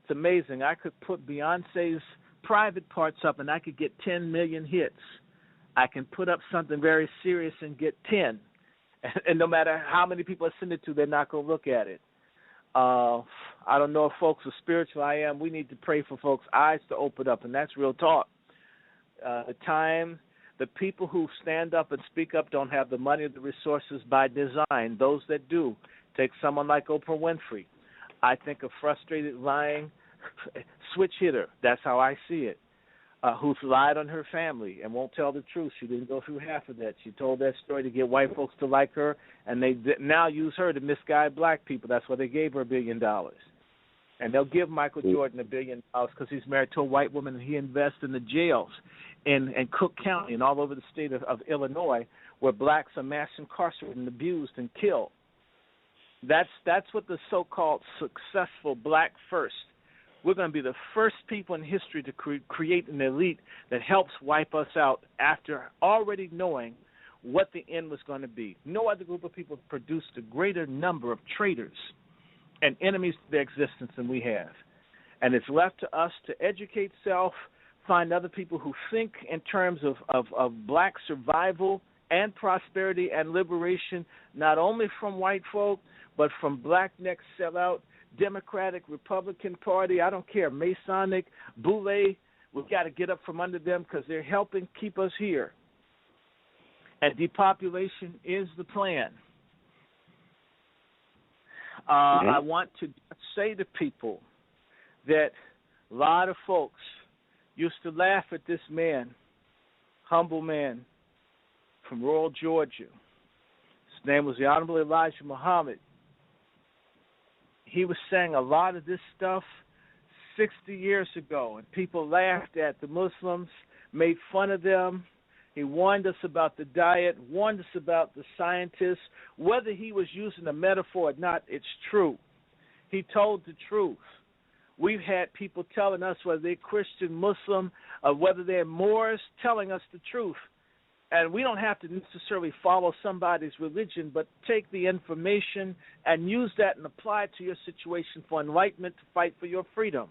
It's amazing. I could put Beyonce's private parts up, and I could get 10 million hits. I can put up something very serious and get 10. And no matter how many people I send it to, they're not going to look at it. I don't know if folks are spiritual. I am. We need to pray for folks' eyes to open up, and that's real talk. The people who stand up and speak up don't have the money or the resources by design. Those that do, take someone like Oprah Winfrey. I think a frustrated, lying switch hitter, that's how I see it, who's lied on her family and won't tell the truth. She didn't go through half of that. She told that story to get white folks to like her, and they now use her to misguide black people. That's why they gave her $1 billion. And they'll give Michael Jordan $1 billion because he's married to a white woman and he invests in the jails in Cook County and all over the state of Illinois, where blacks are mass incarcerated and abused and killed. That's what the so-called successful black first. We're going to be the first people in history to create an elite that helps wipe us out after already knowing what the end was going to be. No other group of people have produced a greater number of traitors and enemies to their existence than we have. And it's left to us to educate self, find other people who think in terms of black survival and prosperity and liberation, not only from white folk, but from black neck sellout, Democratic, Republican Party, I don't care, Masonic, Boule. We've got to get up from under them because they're helping keep us here. And depopulation is the plan. I want to say to people that a lot of folks used to laugh at this man, humble man from rural Georgia. His name was the Honorable Elijah Muhammad. He was saying a lot of this stuff 60 years ago, and people laughed at the Muslims, made fun of them. He warned us about the diet, warned us about the scientists. Whether he was using a metaphor or not, it's true. He told the truth. We've had people telling us whether they're Christian, Muslim, or whether they're Moors, telling us the truth. And we don't have to necessarily follow somebody's religion, but take the information and use that and apply it to your situation for enlightenment to fight for your freedom.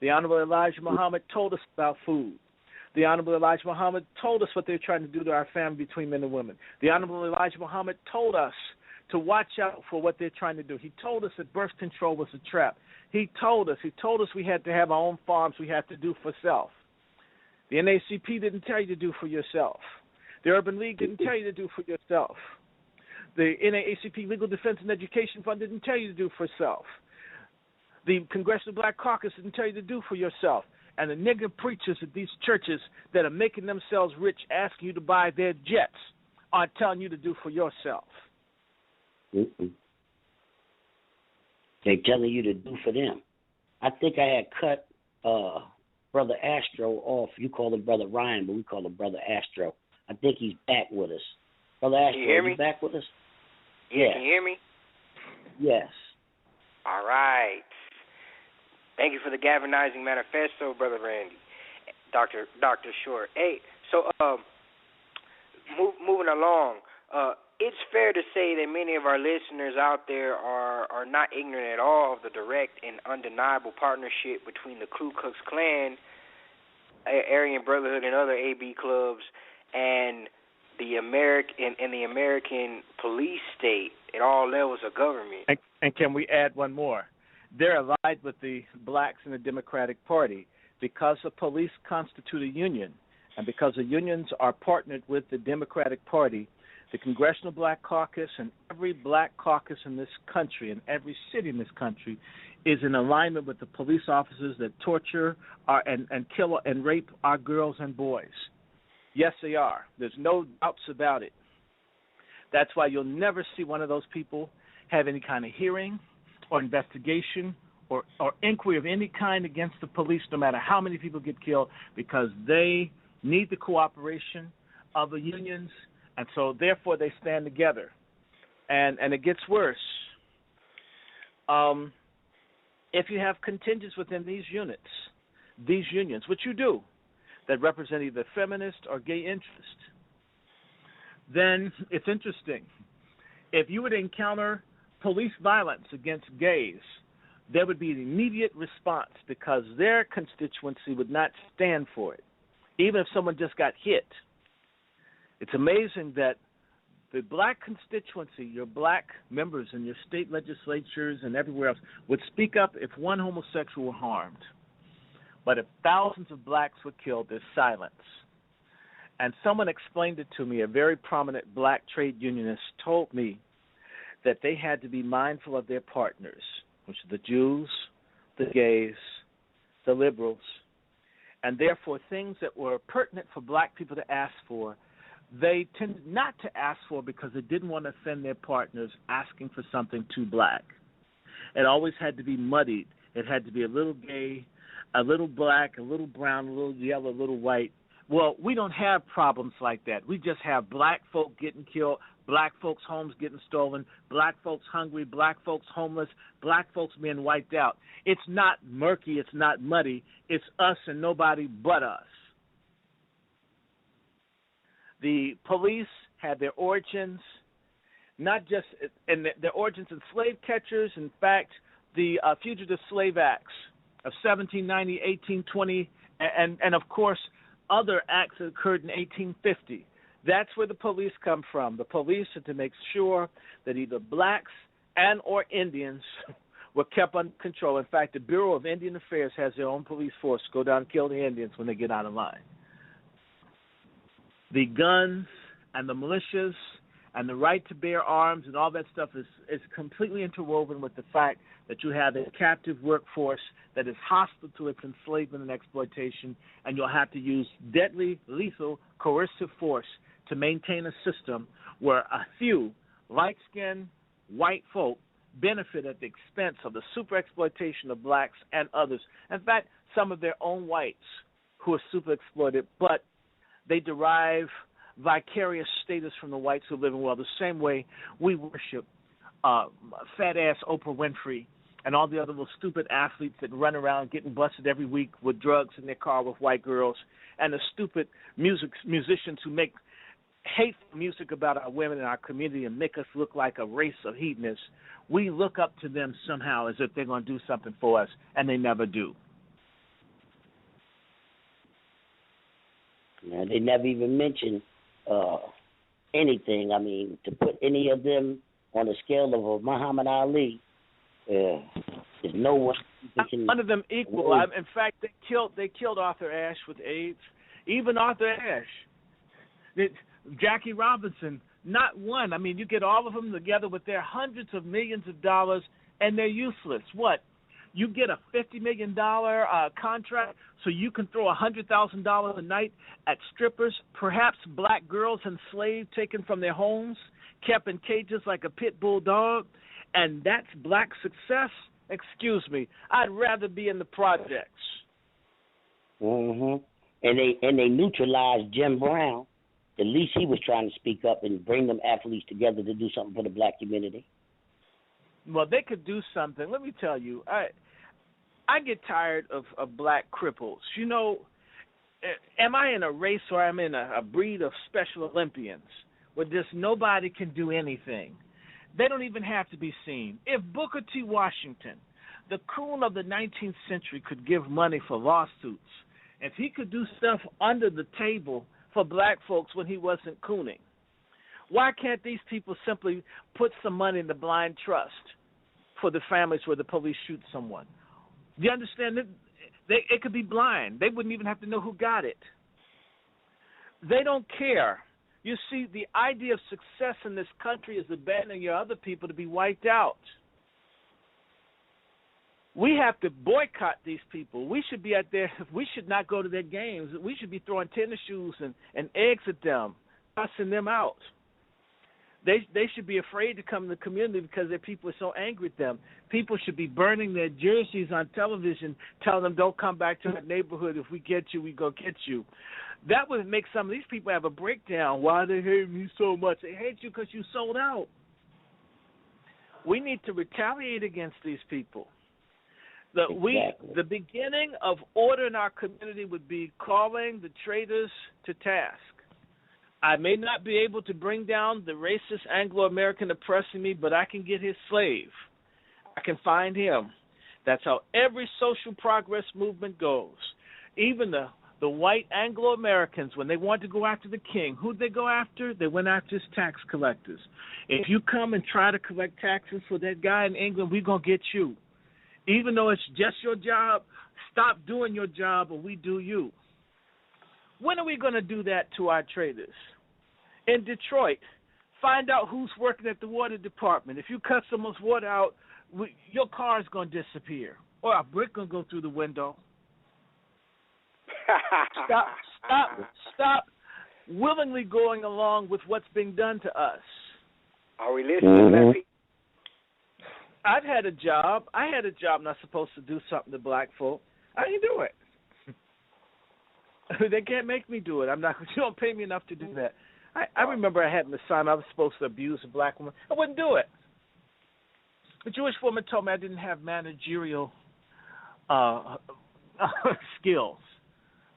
The Honorable Elijah Muhammad told us about food. The Honorable Elijah Muhammad told us what they're trying to do to our family between men and women. The Honorable Elijah Muhammad told us to watch out for what they're trying to do. He told us that birth control was a trap. He told us we had to have our own farms we have to do for self. The NAACP didn't tell you to do for yourself. The Urban League didn't tell you to do for yourself. The NAACP Legal Defense and Education Fund didn't tell you to do for self. The Congressional Black Caucus didn't tell you to do for yourself. And the nigger preachers at these churches that are making themselves rich, asking you to buy their jets, aren't telling you to do for yourself. They're telling you to do for them. I think I had cut Brother Astro off. You call him Brother Ryan, but we call him Brother Astro. I think he's back with us. Brother Astro, are you back with us? Yeah. Can you hear me? Yes. All right. Thank you for the galvanizing manifesto, Brother Randy. Dr. Short. Hey, so moving along, it's fair to say that many of our listeners out there are not ignorant at all of the direct and undeniable partnership between the Ku Klux Klan, Aryan Brotherhood, and other AB clubs, and the American police state at all levels of government. And can we add one more? They're allied with the blacks in the Democratic Party because the police constitute a union, and because the unions are partnered with the Democratic Party. The Congressional Black Caucus and every black caucus in this country and every city in this country is in alignment with the police officers that torture and kill and rape our girls and boys. Yes, they are. There's no doubts about it. That's why you'll never see one of those people have any kind of hearing or investigation or inquiry of any kind against the police, no matter how many people get killed, because they need the cooperation of the unions, and so therefore they stand together. And it gets worse. If you have contingents within these units, these unions, which you do, that represent either feminist or gay interest, then it's interesting. If you would encounter police violence against gays, there would be an immediate response because their constituency would not stand for it, even if someone just got hit. It's amazing that the black constituency, your black members in your state legislatures and everywhere else, would speak up if one homosexual were harmed. But if thousands of blacks were killed, there's silence. And someone explained it to me, a very prominent black trade unionist told me that they had to be mindful of their partners, which are the Jews, the gays, the liberals, and therefore things that were pertinent for black people to ask for, they tended not to ask for because they didn't want to offend their partners asking for something too black. It always had to be muddied. It had to be a little gay, a little black, a little brown, a little yellow, a little white. Well, we don't have problems like that. We just have black folk getting killed, black folks' homes getting stolen, black folks hungry, black folks homeless, black folks being wiped out. It's not murky. It's not muddy. It's us and nobody but us. The police had their origins, not just in their origins in slave catchers. In fact, the Fugitive Slave Acts of 1790, 1820, and of course, other acts that occurred in 1850. That's where the police come from. The police are to make sure that either blacks and or Indians were kept under control. In fact, the Bureau of Indian Affairs has their own police force to go down and kill the Indians when they get out of line. The guns and the militias and the right to bear arms and all that stuff is completely interwoven with the fact that you have a captive workforce that is hostile to its enslavement and exploitation, and you'll have to use deadly, lethal, coercive force to maintain a system where a few light-skinned white folk benefit at the expense of the super exploitation of blacks and others. In fact, some of their own whites who are super exploited, but they derive vicarious status from the whites who live in well, the same way we worship fat-ass Oprah Winfrey and all the other little stupid athletes that run around getting busted every week with drugs in their car with white girls, and the stupid musicians who make hateful music about our women and our community and make us look like a race of hedonists. We look up to them somehow as if they're going to do something for us, and they never do. Now, they never even mention anything. I mean, to put any of them on the scale of a Muhammad Ali, there's no one that can. None of them equal. In fact, they killed Arthur Ashe with AIDS. Even Arthur Ashe, Jackie Robinson, not one. I mean, you get all of them together with their hundreds of millions of dollars, and they're useless. What? You get a $50 million contract so you can throw $100,000 a night at strippers, perhaps black girls enslaved, taken from their homes, kept in cages like a pit bull dog, and that's black success? Excuse me. I'd rather be in the projects. Mm-hmm. And they neutralized Jim Brown. At least he was trying to speak up and bring them athletes together to do something for the black community. Well, they could do something. Let me tell you, I get tired of black cripples. You know, am I in a race or am I in a breed of Special Olympians where just nobody can do anything? They don't even have to be seen. If Booker T. Washington, the coon of the 19th century, could give money for lawsuits, if he could do stuff under the table for black folks when he wasn't cooning, why can't these people simply put some money in the blind trust for the families where the police shoot someone? Do you understand? It could be blind. They wouldn't even have to know who got it. They don't care. You see, the idea of success in this country is abandoning your other people to be wiped out. We have to boycott these people. We should be we should not go to their games. We should be throwing tennis shoes and eggs at them, cussing them out. They should be afraid to come to the community because their people are so angry at them. People should be burning their jerseys on television, telling them, don't come back to that neighborhood. If we get you, we go get you. That would make some of these people have a breakdown. Why they hate me so much? They hate you because you sold out. We need to retaliate against these people. The beginning of order in our community would be calling the traitors to task. I may not be able to bring down the racist Anglo-American oppressing me, but I can get his slave. I can find him. That's how every social progress movement goes. Even the white Anglo-Americans, when they wanted to go after the king, who'd they go after? They went after his tax collectors. If you come and try to collect taxes for that guy in England, we're going to get you. Even though it's just your job, stop doing your job or we do you. When are we going to do that to our traders? In Detroit, find out who's working at the water department. If you cut someone's water out, your car is going to disappear, or a brick going to go through the window. Stop willingly going along with what's being done to us. Are we listening, black people? I've had a job. I had a job not supposed to do something to black folk. I didn't do it. They can't make me do it. I'm not. You don't pay me enough to do that. I remember I had an assignment. I was supposed to abuse a black woman. I wouldn't do it. A Jewish woman told me I didn't have managerial skills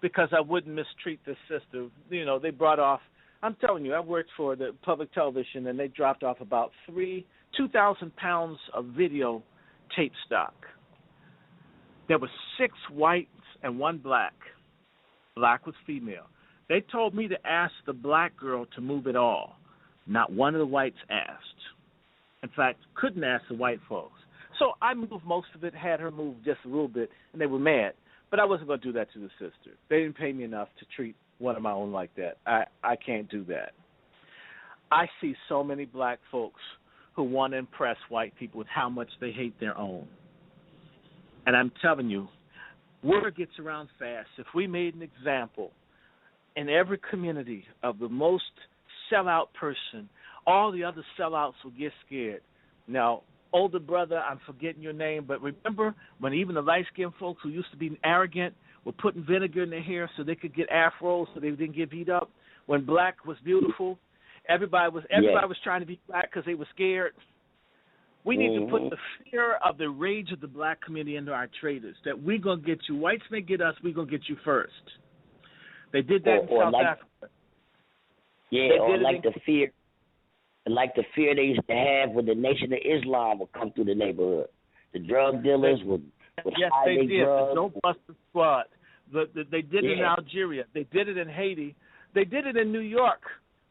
because I wouldn't mistreat this sister. You know, they brought off. I'm telling you, I worked for the public television, and they dropped off about 2,000 pounds of video tape stock. There were 6 whites and 1 black. Black was female. They told me to ask the black girl to move it all. Not one of the whites asked. In fact, couldn't ask the white folks. So I moved most of it, had her move just a little bit, and they were mad. But I wasn't going to do that to the sister. They didn't pay me enough to treat one of my own like that. I can't do that. I see so many black folks who want to impress white people with how much they hate their own. And I'm telling you, word gets around fast. If we made an example in every community of the most sellout person, all the other sellouts will get scared. Now, older brother, I'm forgetting your name, but remember when even the light-skinned folks who used to be arrogant were putting vinegar in their hair so they could get afros so they didn't get beat up? When black was beautiful, everybody was trying to be black because they were scared. We need to put the fear of the rage of the black community into our traitors, that we're going to get you. Whites may get us, we're going to get you first. They did that in South Africa. Yeah, or like the fear they used to have when the Nation of Islam would come through the neighborhood. The drug dealers would hide their drugs. Yes, they did. The Don't Bust the Squad. They did it in Algeria. They did it in Haiti. They did it in New York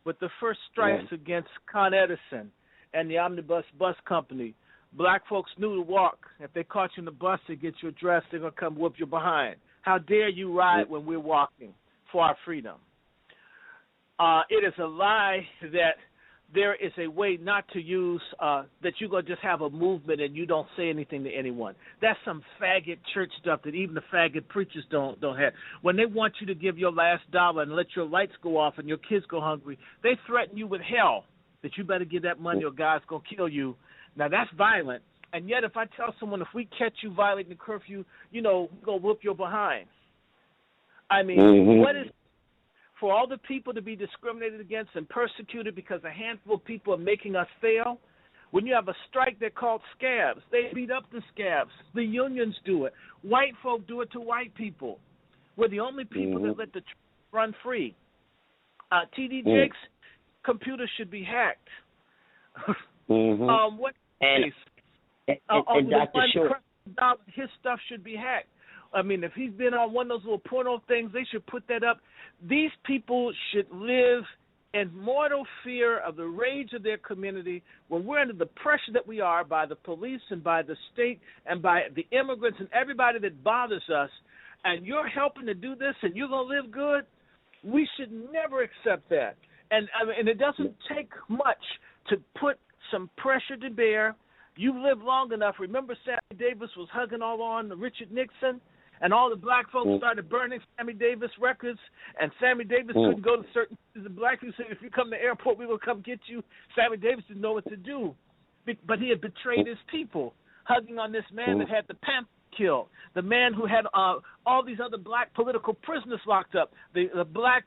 with the first strikes against Con Edison and the Omnibus Bus Company. Black folks knew to walk. If they caught you in the bus to get you addressed, they're going to come whoop you behind. How dare you ride when we're walking for our freedom? It is a lie that there is a way not to use, that you're going to just have a movement and you don't say anything to anyone. That's some faggot church stuff that even the faggot preachers don't have. When they want you to give your last dollar and let your lights go off and your kids go hungry, they threaten you with hell, that you better give that money or God's going to kill you. Now, that's violent. And yet if I tell someone, if we catch you violating the curfew, we're going to whoop your behind. I mean, what is for all the people to be discriminated against and persecuted because a handful of people are making us fail? When you have a strike, they're called scabs. They beat up the scabs. The unions do it. White folk do it to white people. We're the only people that let the run free. T.D. Jakes' computer should be hacked. What case? And Dr. Short, his stuff should be hacked. I mean, if he's been on one of those little porno things, they should put that up. These people should live in mortal fear of the rage of their community when we're under the pressure that we are by the police and by the state and by the immigrants and everybody that bothers us, and you're helping to do this and you're going to live good. We should never accept that. And it doesn't take much to put some pressure to bear. You live long enough. Remember Sammy Davis was hugging all on Richard Nixon? And all the black folks started burning Sammy Davis records, and Sammy Davis couldn't go to certain cities. The black people said, if you come to the airport, we will come get you. Sammy Davis didn't know what to do. But he had betrayed his people, hugging on this man that had the Panther killed, the man who had all these other black political prisoners locked up, the black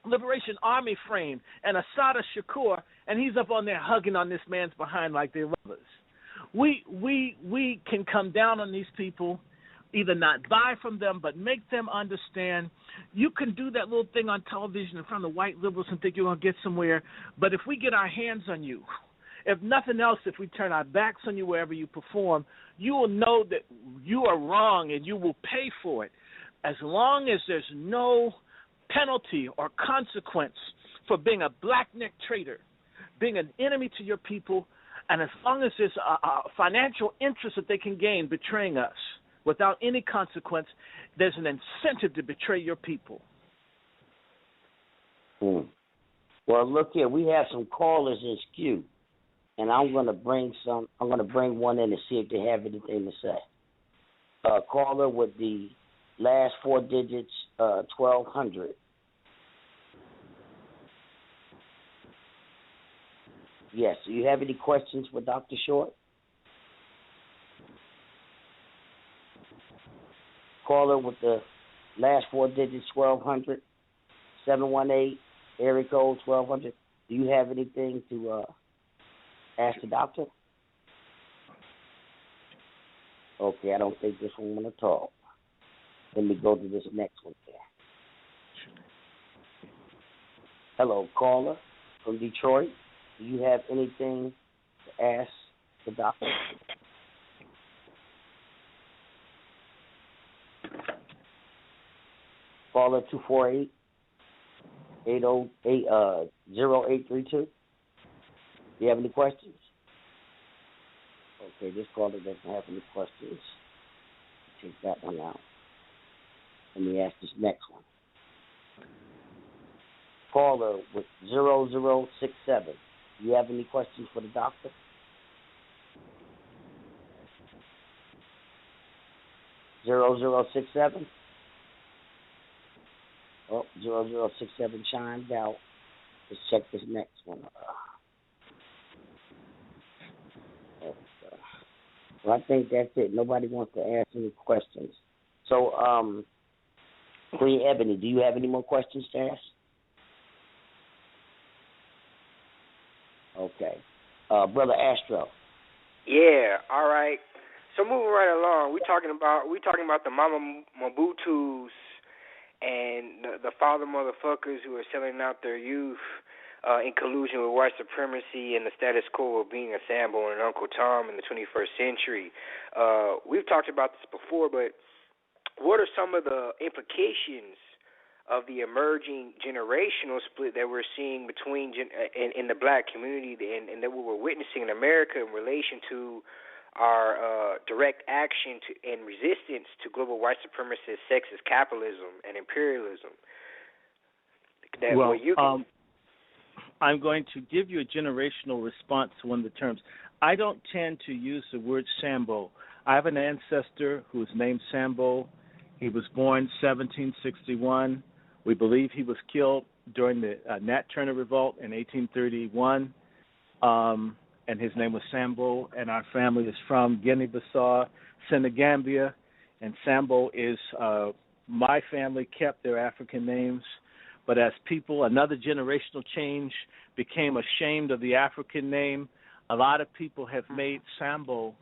Liberation Army framed, and Assata Shakur, and he's up on there hugging on this man's behind like they're brothers. We can come down on these people, either not buy from them, but make them understand. You can do that little thing on television in front of white liberals and think you're going to get somewhere, but if we get our hands on you, if nothing else, if we turn our backs on you wherever you perform, you will know that you are wrong and you will pay for it. As long as there's no penalty or consequence for being a black-neck traitor, being an enemy to your people, and as long as there's a financial interest that they can gain betraying us without any consequence, there's an incentive to betray your people. Well, look here, we have some callers in queue, and I'm going to bring one in to see if they have anything to say. Caller with the last four digits, 1200. Yes. Do you have any questions for Dr. Short? Caller with the last four digits, 1200, 718, area code 1200. Do you have anything to ask the doctor? Okay, I don't think this one want to talk. Let me go to this next one here. Hello, caller from Detroit. Do you have anything to ask the doctor? Caller 248-0832. Do you have any questions? Okay, this caller doesn't have any questions. Take that one out. Let me ask this next one. Caller with 0067. Do you have any questions for the doctor? (0067). Oh, 0067 chimed out. Let's check this next one. Well, I think that's it. Nobody wants to ask any questions. So, Queen Ebony, do you have any more questions to ask? Okay. Brother Astro. Yeah, all right. So moving right along, we talking about the Mama Mobutus and the father motherfuckers who are selling out their youth in collusion with white supremacy and the status quo of being a Sambo and an Uncle Tom in the 21st century. We've talked about this before, but what are some of the implications of the emerging generational split that we're seeing between in the black community and that we were witnessing in America in relation to our direct action and resistance to global white supremacist, sexist capitalism and imperialism? I'm going to give you a generational response to one of the terms. I don't tend to use the word Sambo. I have an ancestor who is named Sambo. He was born 1761. We believe he was killed during the Nat Turner Revolt in 1831, and his name was Sambo, and our family is from Guinea-Bissau, Senegambia, and Sambo is, my family kept their African names, but as people, another generational change became ashamed of the African name, a lot of people have made Sambo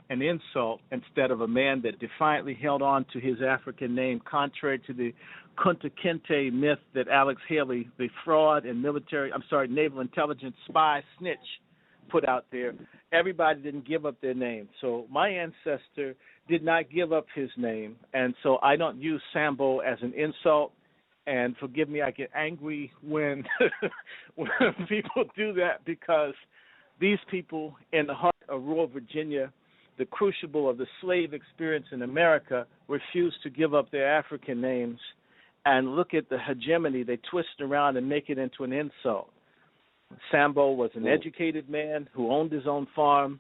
an insult instead of a man that defiantly held on to his African name, contrary to the Kunta Kinte myth that Alex Haley, the fraud and naval intelligence spy snitch, put out there. Everybody didn't give up their name. So my ancestor did not give up his name, and so I don't use Sambo as an insult. And forgive me, I get angry when when people do that, because these people in the heart of rural Virginia, the crucible of the slave experience in America, refuse to give up their African names. And look at the hegemony. They twist around and make it into an insult. Sambo was an educated man who owned his own farm,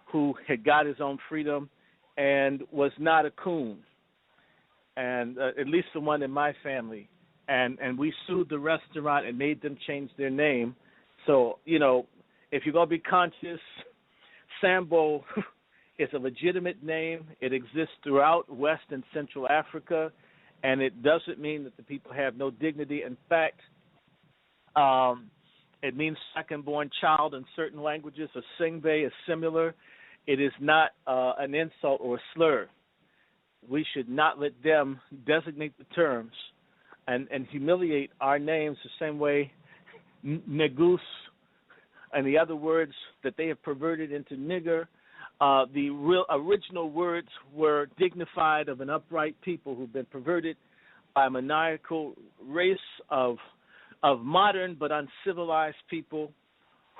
who had got his own freedom, and was not a coon. and at least the one in my family, and we sued the restaurant and made them change their name. So, if you're going to be conscious, Sambo is a legitimate name. It exists throughout West and Central Africa, and it doesn't mean that the people have no dignity. In fact, it means second-born child in certain languages. A Singbe is similar. It is not an insult or a slur. We should not let them designate the terms and humiliate our names the same way Negus and the other words that they have perverted into nigger. The real original words were dignified of an upright people who've been perverted by a maniacal race of modern but uncivilized people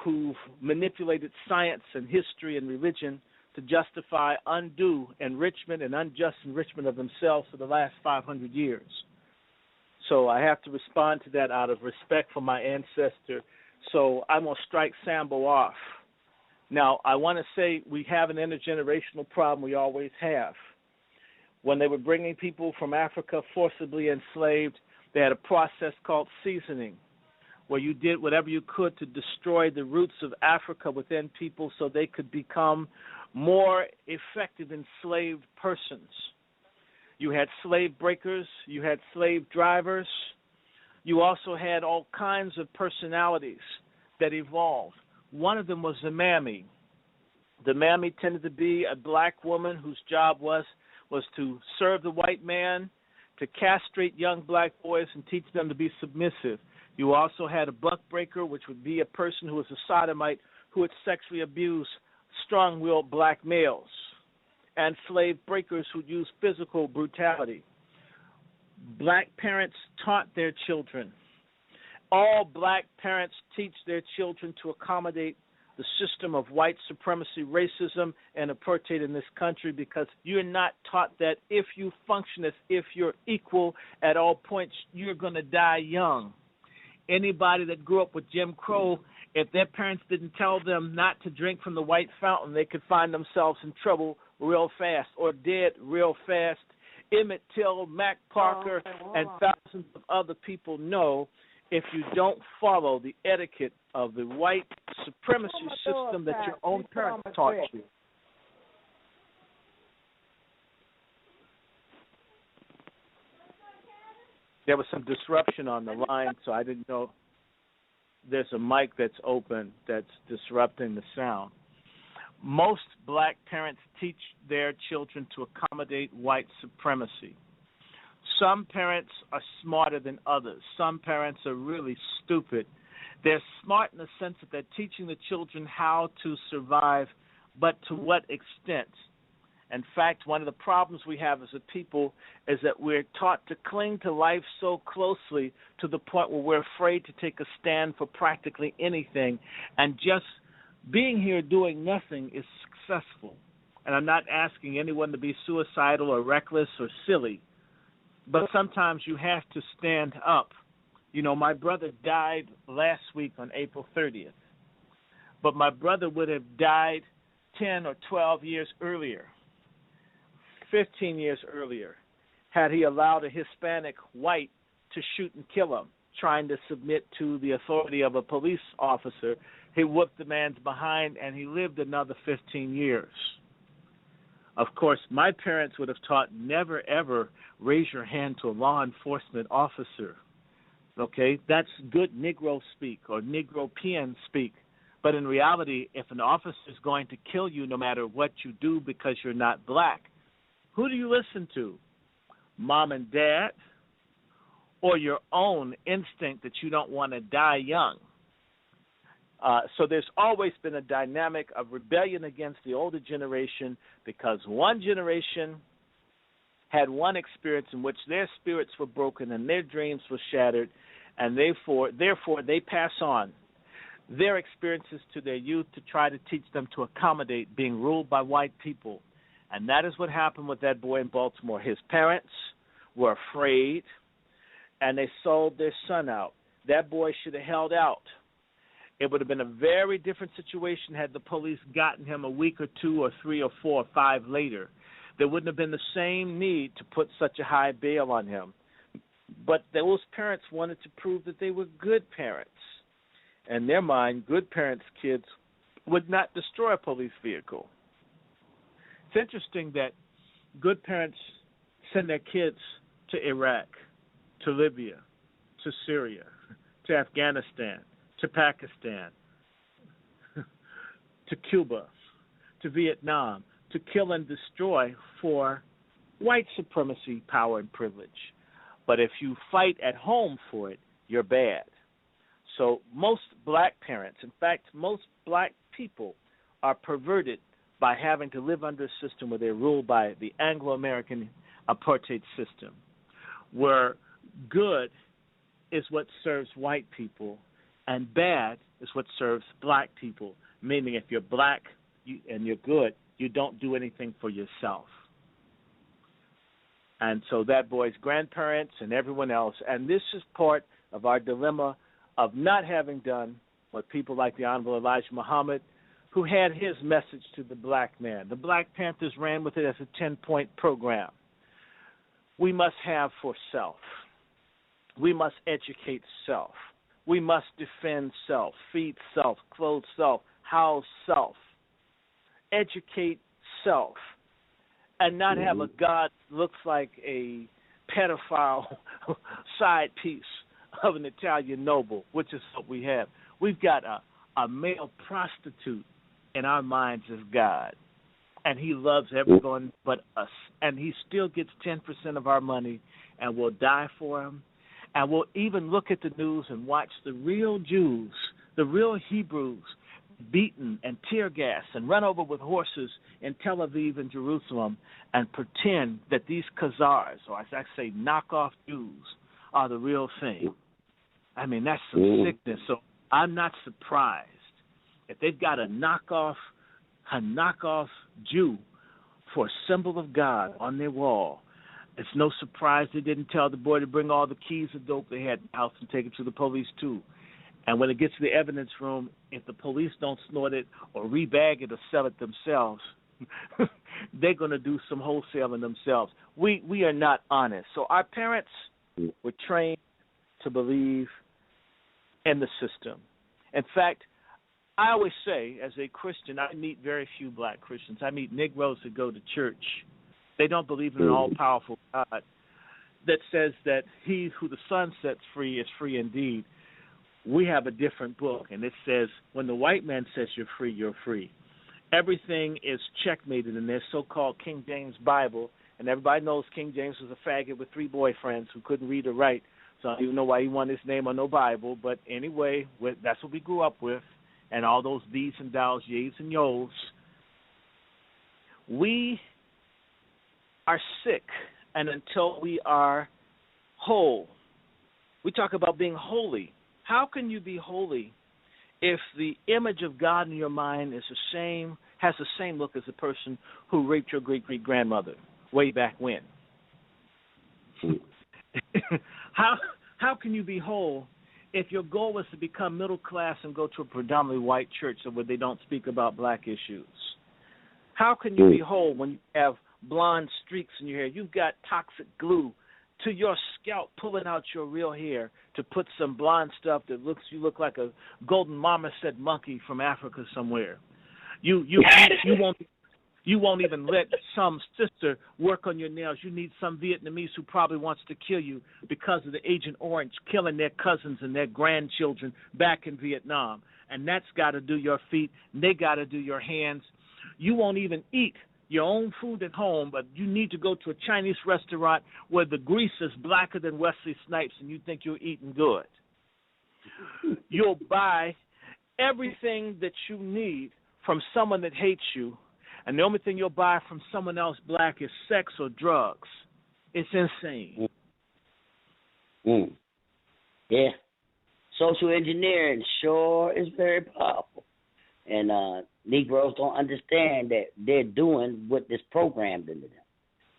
who've manipulated science and history and religion to justify undue enrichment and unjust enrichment of themselves for the last 500 years. So I have to respond to that out of respect for my ancestor. So I'm going to strike Sambo off. Now, I want to say we have an intergenerational problem we always have. When they were bringing people from Africa forcibly enslaved, they had a process called seasoning, where you did whatever you could to destroy the roots of Africa within people so they could become more effective enslaved persons. You had slave breakers, you had slave drivers, you also had all kinds of personalities that evolved. One of them was the mammy. The mammy tended to be a black woman whose job was to serve the white man, to castrate young black boys and teach them to be submissive. You also had a buck breaker, which would be a person who was a sodomite who would sexually abuse strong-willed black males, and slave breakers who used physical brutality. Black parents taught their children. All black parents teach their children to accommodate the system of white supremacy, racism, and apartheid in this country, because you're not taught that if you function as if you're equal at all points, you're going to die young. Anybody that grew up with Jim Crow, if their parents didn't tell them not to drink from the white fountain, they could find themselves in trouble real fast or dead real fast. Emmett Till, Mac Parker, and thousands of other people know if you don't follow the etiquette of the white supremacy system that your own parents taught you. There was some disruption on the line, so I didn't know. There's a mic that's open that's disrupting the sound. Most black parents teach their children to accommodate white supremacy. Some parents are smarter than others. Some parents are really stupid. They're smart in the sense that they're teaching the children how to survive, but to what extent? In fact, one of the problems we have as a people is that we're taught to cling to life so closely to the point where we're afraid to take a stand for practically anything, and just being here doing nothing is successful. And I'm not asking anyone to be suicidal or reckless or silly, but sometimes you have to stand up. My brother died last week on April 30th, but my brother would have died 10 or 12 years earlier, 15 years earlier, had he allowed a Hispanic white to shoot and kill him, trying to submit to the authority of a police officer. He whooped the man's behind, and he lived another 15 years. Of course, my parents would have taught never, ever raise your hand to a law enforcement officer. Okay? That's good Negro speak or Negropean speak. But in reality, if an officer is going to kill you no matter what you do because you're not black, who do you listen to? Mom and dad, or your own instinct that you don't want to die young? So there's always been a dynamic of rebellion against the older generation, because one generation had one experience in which their spirits were broken and their dreams were shattered, and therefore they pass on their experiences to their youth to try to teach them to accommodate being ruled by white people. And that is what happened with that boy in Baltimore. His parents were afraid, and they sold their son out. That boy should have held out. It would have been a very different situation had the police gotten him a week or two or 3 or 4 or 5 later. there wouldn't have been the same need to put such a high bail on him. But those parents wanted to prove that they were good parents. In their mind, good parents' kids would not destroy a police vehicle. It's interesting that good parents send their kids to Iraq, to Libya, to Syria, to Afghanistan, to Pakistan, to Cuba, to Vietnam, to kill and destroy for white supremacy, power, and privilege. But if you fight at home for it, you're bad. So most black parents, in fact, most black people are perverted by having to live under a system where they're ruled by the Anglo-American apartheid system, where good is what serves white people and bad is what serves black people, meaning if you're black and you're good, you don't do anything for yourself. And so that boy's grandparents and everyone else, and this is part of our dilemma of not having done what people like the Honorable Elijah Muhammad, who had his message to the black man. The Black Panthers ran with it as a 10-point program. We must have for self. We must educate self. We must defend self, feed self, clothe self, house self, educate self, and not have a God that looks like a pedophile side piece of an Italian noble, which is what we have. We've got a male prostitute in our minds as God, and he loves everyone but us, and he still gets 10% of our money, and we'll die for him, and we'll even look at the news and watch the real Jews, the real Hebrews, beaten and tear gassed and run over with horses in Tel Aviv and Jerusalem, and pretend that these Khazars, or as I say, knockoff Jews, are the real thing. I mean, that's some sickness. So I'm not surprised if they've got a knockoff Jew for a symbol of God on their wall. It's no surprise they didn't tell the boy to bring all the keys of dope they had in the house and take it to the police too. And when it gets to the evidence room, if the police don't snort it or rebag it or sell it themselves, they're going to do some wholesaling themselves. We are not honest. So our parents were trained to believe in the system. In fact, I always say, as a Christian, I meet very few black Christians. I meet Negroes that go to church. They don't believe in an all-powerful God that says that he who the Son sets free is free indeed. We have a different book, and it says when the white man says you're free, you're free. Everything is checkmated in their so-called King James Bible, and everybody knows King James was a faggot with 3 boyfriends who couldn't read or write, so I don't even know why he wanted his name on no Bible, but anyway, that's what we grew up with, and all those these and thous, yeas and yos. We are sick, and until we are whole, we talk about being holy. How can you be holy if the image of God in your mind has the same look as the person who raped your great-great-grandmother way back when? How can you be whole if your goal is to become middle class and go to a predominantly white church where they don't speak about black issues? How can you be whole when you have blonde streaks in your hair? You've got toxic glue to your scalp pulling out your real hair to put some blonde stuff that you look like a golden marmoset monkey from Africa somewhere. You won't even let some sister work on your nails. You need some Vietnamese who probably wants to kill you because of the Agent Orange killing their cousins and their grandchildren back in Vietnam. And that's got to do your feet. They got to do your hands. You won't even eat your own food at home, but you need to go to a Chinese restaurant where the grease is blacker than Wesley Snipes and you think you're eating good. You'll buy everything that you need from someone that hates you, and the only thing you'll buy from someone else black is sex or drugs. It's insane. Yeah. Social engineering sure is very powerful. And Negroes don't understand that they're doing what is programmed into them.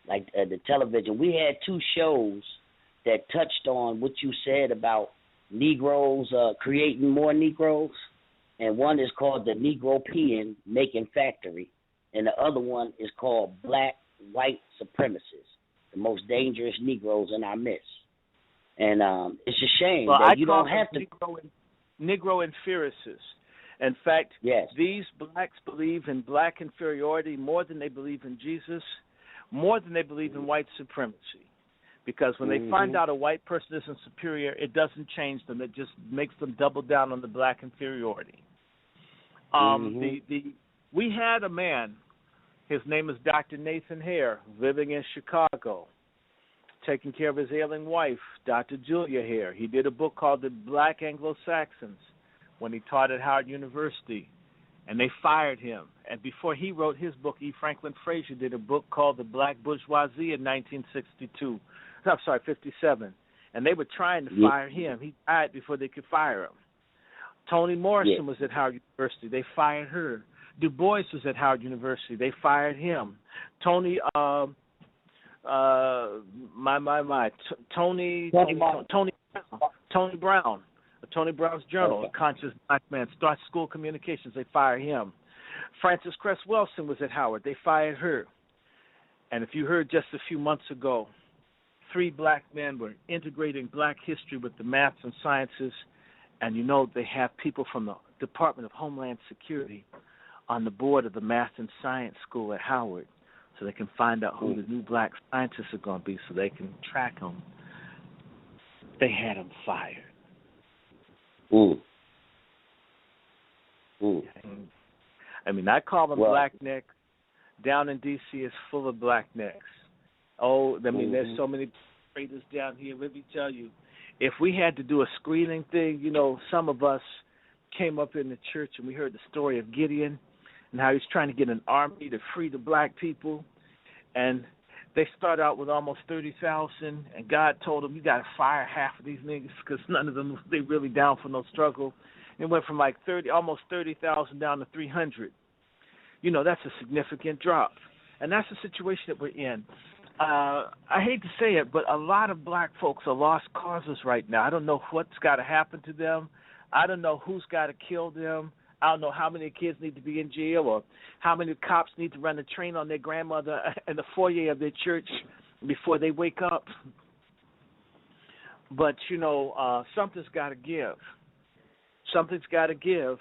Like the television. We had 2 shows that touched on what you said about Negroes creating more Negroes. And one is called the Negro Peeing Making Factory. And the other one is called Black white supremacists, the most dangerous Negroes in our midst. And it's a shame that you don't have to. Negro inferiorists. In fact, yes, these blacks believe in black inferiority more than they believe in Jesus, more than they believe in white supremacy. Because when they find out a white person isn't superior, it doesn't change them. It just makes them double down on the black inferiority. We had a man, his name is Dr. Nathan Hare, living in Chicago, taking care of his ailing wife, Dr. Julia Hare. He did a book called The Black Anglo-Saxons when he taught at Howard University, and they fired him. And before he wrote his book, E. Franklin Frazier did a book called The Black Bourgeoisie in 1957, and they were trying to fire him. He died before they could fire him. Toni Morrison was at Howard University. They fired her. Du Bois was at Howard University. They fired him. Tony Brown. Tony Brown's Journal, A Conscious Black Man, starts school communications. They fire him. Frances Cress Welsing was at Howard. They fired her. And if you heard just a few months ago, 3 black men were integrating black history with the maths and sciences, and you know they have people from the Department of Homeland Security on the board of the Math and Science School at Howard, so they can find out who the new black scientists are going to be, so they can track them. They had them fired. I mean, I call them black necks. Down in D.C. is full of black necks. Oh, I mean, there's so many traitors down here. Let me tell you, if we had to do a screening thing, you know, some of us came up in the church and we heard the story of Gideon and how he's trying to get an army to free the black people. And they start out with almost 30,000, and God told them, you got to fire half of these niggas because none of them, they really down for no struggle. It went from like almost 30,000 down to 300. You know, that's a significant drop. And that's the situation that we're in. I hate to say it, but a lot of black folks are lost causes right now. I don't know what's got to happen to them. I don't know who's got to kill them. I don't know how many kids need to be in jail or how many cops need to run a train on their grandmother in the foyer of their church before they wake up. But, you know, something's got to give. Something's got to give.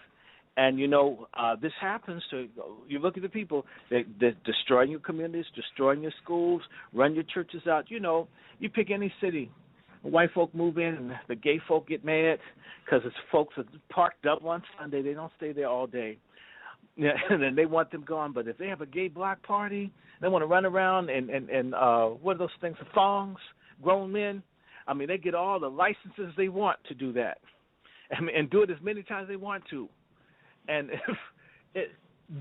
And, you know, this happens to, you look at the people, they're destroying your communities, destroying your schools, run your churches out. You know, you pick any city. White folk move in and the gay folk get mad because it's folks are parked up on Sunday. They don't stay there all day. Yeah, and then they want them gone. But if they have a gay block party, they want to run around and what are those things, thongs, grown men. I mean, they get all the licenses they want to do that and do it as many times as they want to. And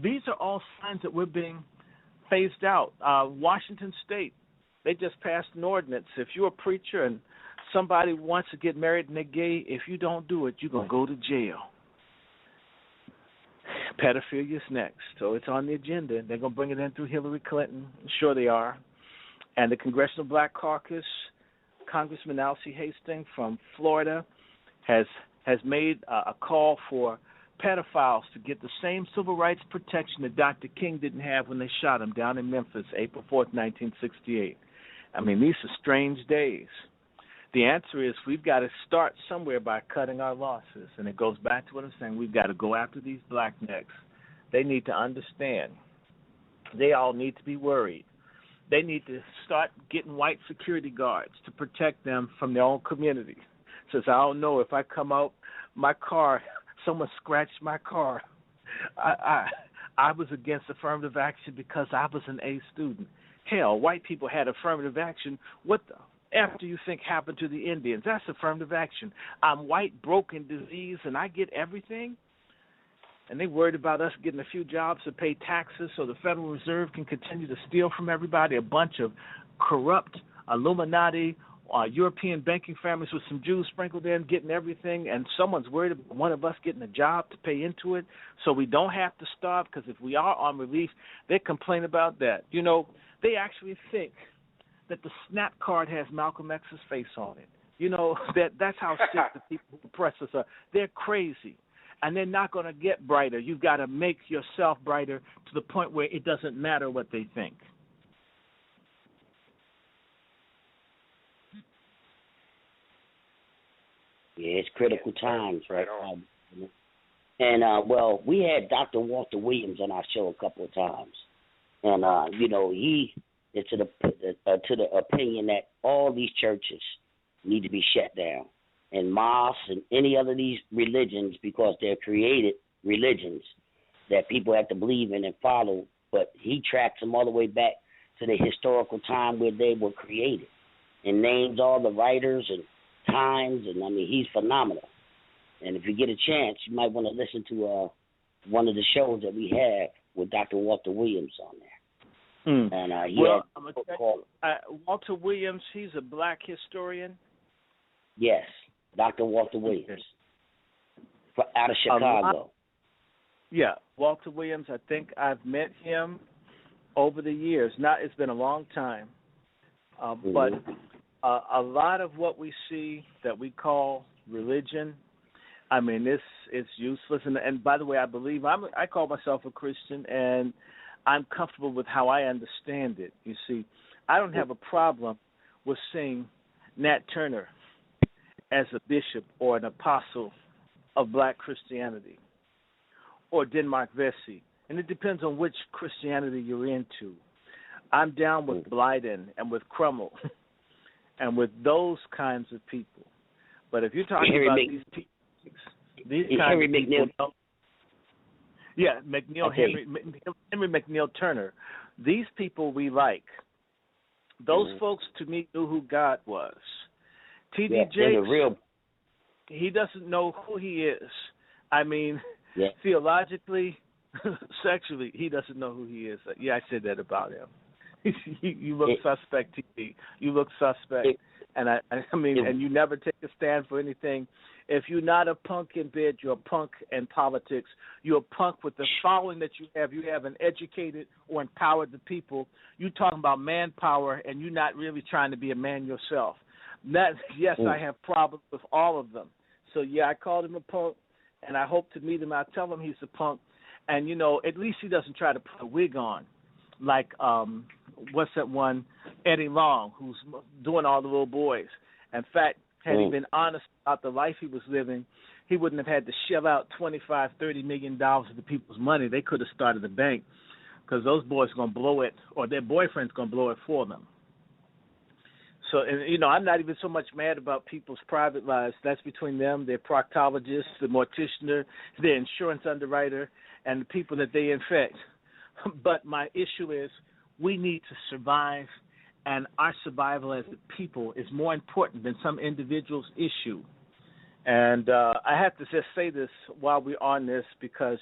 these are all signs that we're being phased out. Washington State, they just passed an ordinance. If you're a preacher and somebody wants to get married and they're gay, if you don't do it, you're going to go to jail. Pedophilia is next. So it's on the agenda. They're going to bring it in through Hillary Clinton. I'm sure they are. And the Congressional Black Caucus, Congressman Alcee Hastings from Florida, has made a call for pedophiles to get the same civil rights protection that Dr. King didn't have when they shot him down in Memphis, April 4th, 1968. I mean, these are strange days. The answer is we've got to start somewhere by cutting our losses. And it goes back to what I'm saying. We've got to go after these black necks. They need to understand. They all need to be worried. They need to start getting white security guards to protect them from their own community. Says, I don't know, if I come out, my car, someone scratched my car. I was against affirmative action because I was an A student. Hell, white people had affirmative action. What the F do you think happened to the Indians? That's affirmative action. I'm white, broken, diseased, and I get everything? And they worried about us getting a few jobs to pay taxes so the Federal Reserve can continue to steal from everybody, a bunch of corrupt Illuminati, European banking families with some Jews sprinkled in, getting everything, and someone's worried about one of us getting a job to pay into it so we don't have to starve, because if we are on relief, they complain about that. You know, they actually think that the SNAP card has Malcolm X's face on it. You know, that's how sick the people who oppress us are. They're crazy, and they're not going to get brighter. You've got to make yourself brighter to the point where it doesn't matter what they think. Yeah, it's critical times right now. And well, we had Dr. Walter Williams on our show a couple of times, and he is to the opinion that all these churches need to be shut down, and mosques and any other of these religions, because they're created religions that people have to believe in and follow. But he tracks them all the way back to the historical time where they were created, and names all the writers and times, and I mean, he's phenomenal. And if you get a chance, you might want to listen to one of the shows that we have with Dr. Walter Williams on there. And Walter Williams, he's a black historian? Yes, Dr. Walter Williams, out of Chicago. Yeah, Walter Williams, I think I've met him over the years. It's been a long time. But a lot of what we see that we call religion, I mean, it's useless. And by the way, I call myself a Christian, and I'm comfortable with how I understand it. You see, I don't have a problem with seeing Nat Turner as a bishop or an apostle of black Christianity, or Denmark Vesey. And it depends on which Christianity you're into. I'm down with Blyden and with Crummell and with those kinds of people. But if you're talking about these people, Henry McNeil. Henry McNeil Turner. These people we like. Those folks, to me, knew who God was. T.D. Jakes, he doesn't know who he is. I mean, theologically, sexually, he doesn't know who he is. Yeah, I said that about him. You look suspect, T.D. You look suspect. And I mean, and you never take a stand for anything. If you're not a punk in bed, you're a punk in politics. You're a punk with the following that you have. You haven't educated or empowered the people. You're talking about manpower, and you're not really trying to be a man yourself. I have problems with all of them. So, yeah, I called him a punk, and I hope to meet him. I tell him he's a punk. And, at least he doesn't try to put a wig on like what's that one, Eddie Long, who's doing all the little boys. In fact, had he been honest about the life he was living, he wouldn't have had to shell out $25-30 million of the people's money. They could have started a bank, because those boys are going to blow it, or their boyfriend's going to blow it for them. So, and, I'm not even so much mad about people's private lives. That's between them, their proctologist, the mortician, their insurance underwriter, and the people that they infect. But my issue is we need to survive, and our survival as a people is more important than some individual's issue. And I have to just say this while we're on this, because,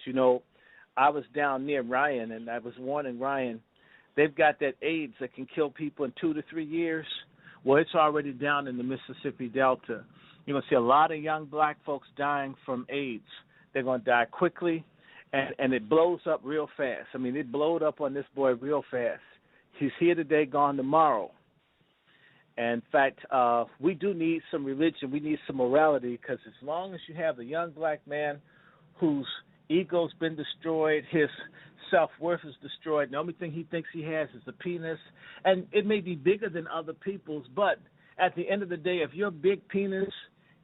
I was down near Ryan, and I was warning Ryan, they've got that AIDS that can kill people in 2 to 3 years. Well, it's already down in the Mississippi Delta. You're going to see a lot of young black folks dying from AIDS. They're going to die quickly, and it blows up real fast. I mean, it blowed up on this boy real fast. He's here today, gone tomorrow. And in fact, we do need some religion. We need some morality, because as long as you have the young black man whose ego's been destroyed, his self-worth is destroyed, the only thing he thinks he has is a penis, and it may be bigger than other people's, but at the end of the day, if your big penis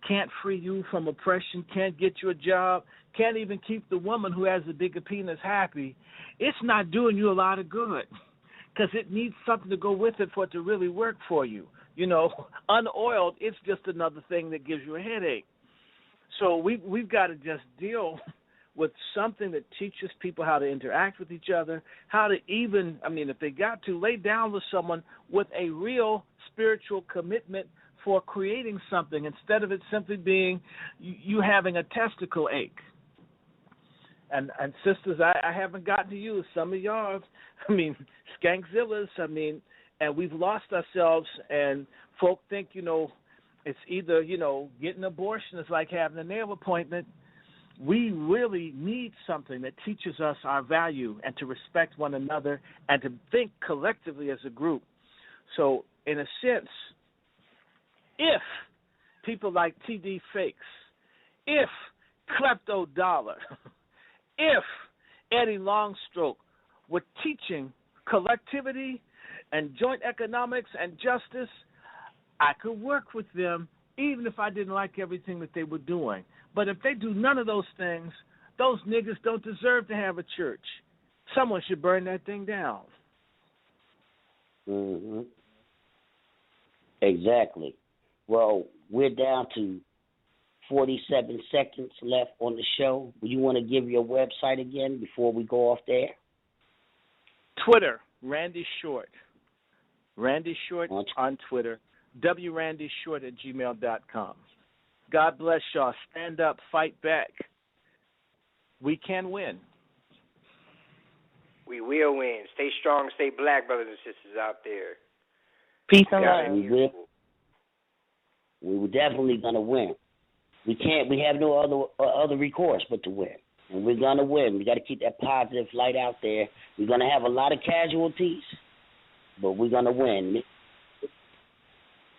can't free you from oppression, can't get you a job, can't even keep the woman who has the bigger penis happy, it's not doing you a lot of good, because it needs something to go with it for it to really work for you. Unoiled, it's just another thing that gives you a headache. So we've got to just deal with something that teaches people how to interact with each other, how to even, if they got to, lay down with someone with a real spiritual commitment for creating something, instead of it simply being you having a testicle ache. And sisters, I haven't gotten to you. Some of y'all, skankzillas, and we've lost ourselves, and folk think, it's either, getting an abortion is like having a nail appointment. We really need something that teaches us our value and to respect one another and to think collectively as a group. So, in a sense, if people like T.D. Fakes, if Klepto Dollar, if Eddie Longstroke were teaching collectivity and joint economics and justice, I could work with them even if I didn't like everything that they were doing. But if they do none of those things, those niggas don't deserve to have a church. Someone should burn that thing down. Mm-hmm. Exactly. Well, we're down to 47 seconds left on the show. Do you want to give your website again before we go off there? Twitter, Randy Short. Randy Short on Twitter. wrandyshort@gmail.com. God bless y'all. Stand up, fight back. We can win. We will win. Stay strong, stay black, brothers and sisters out there. Peace and love. We're definitely gonna win. We have no other recourse but to win, and we're gonna win. We got to keep that positive light out there. We're gonna have a lot of casualties, but we're gonna win.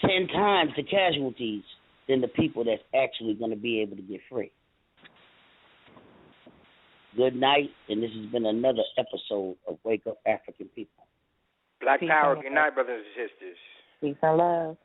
10 times the casualties than the people that's actually gonna be able to get free. Good night, and this has been another episode of Wake Up African People. Black Power. Good night, brothers and sisters. Peace and love.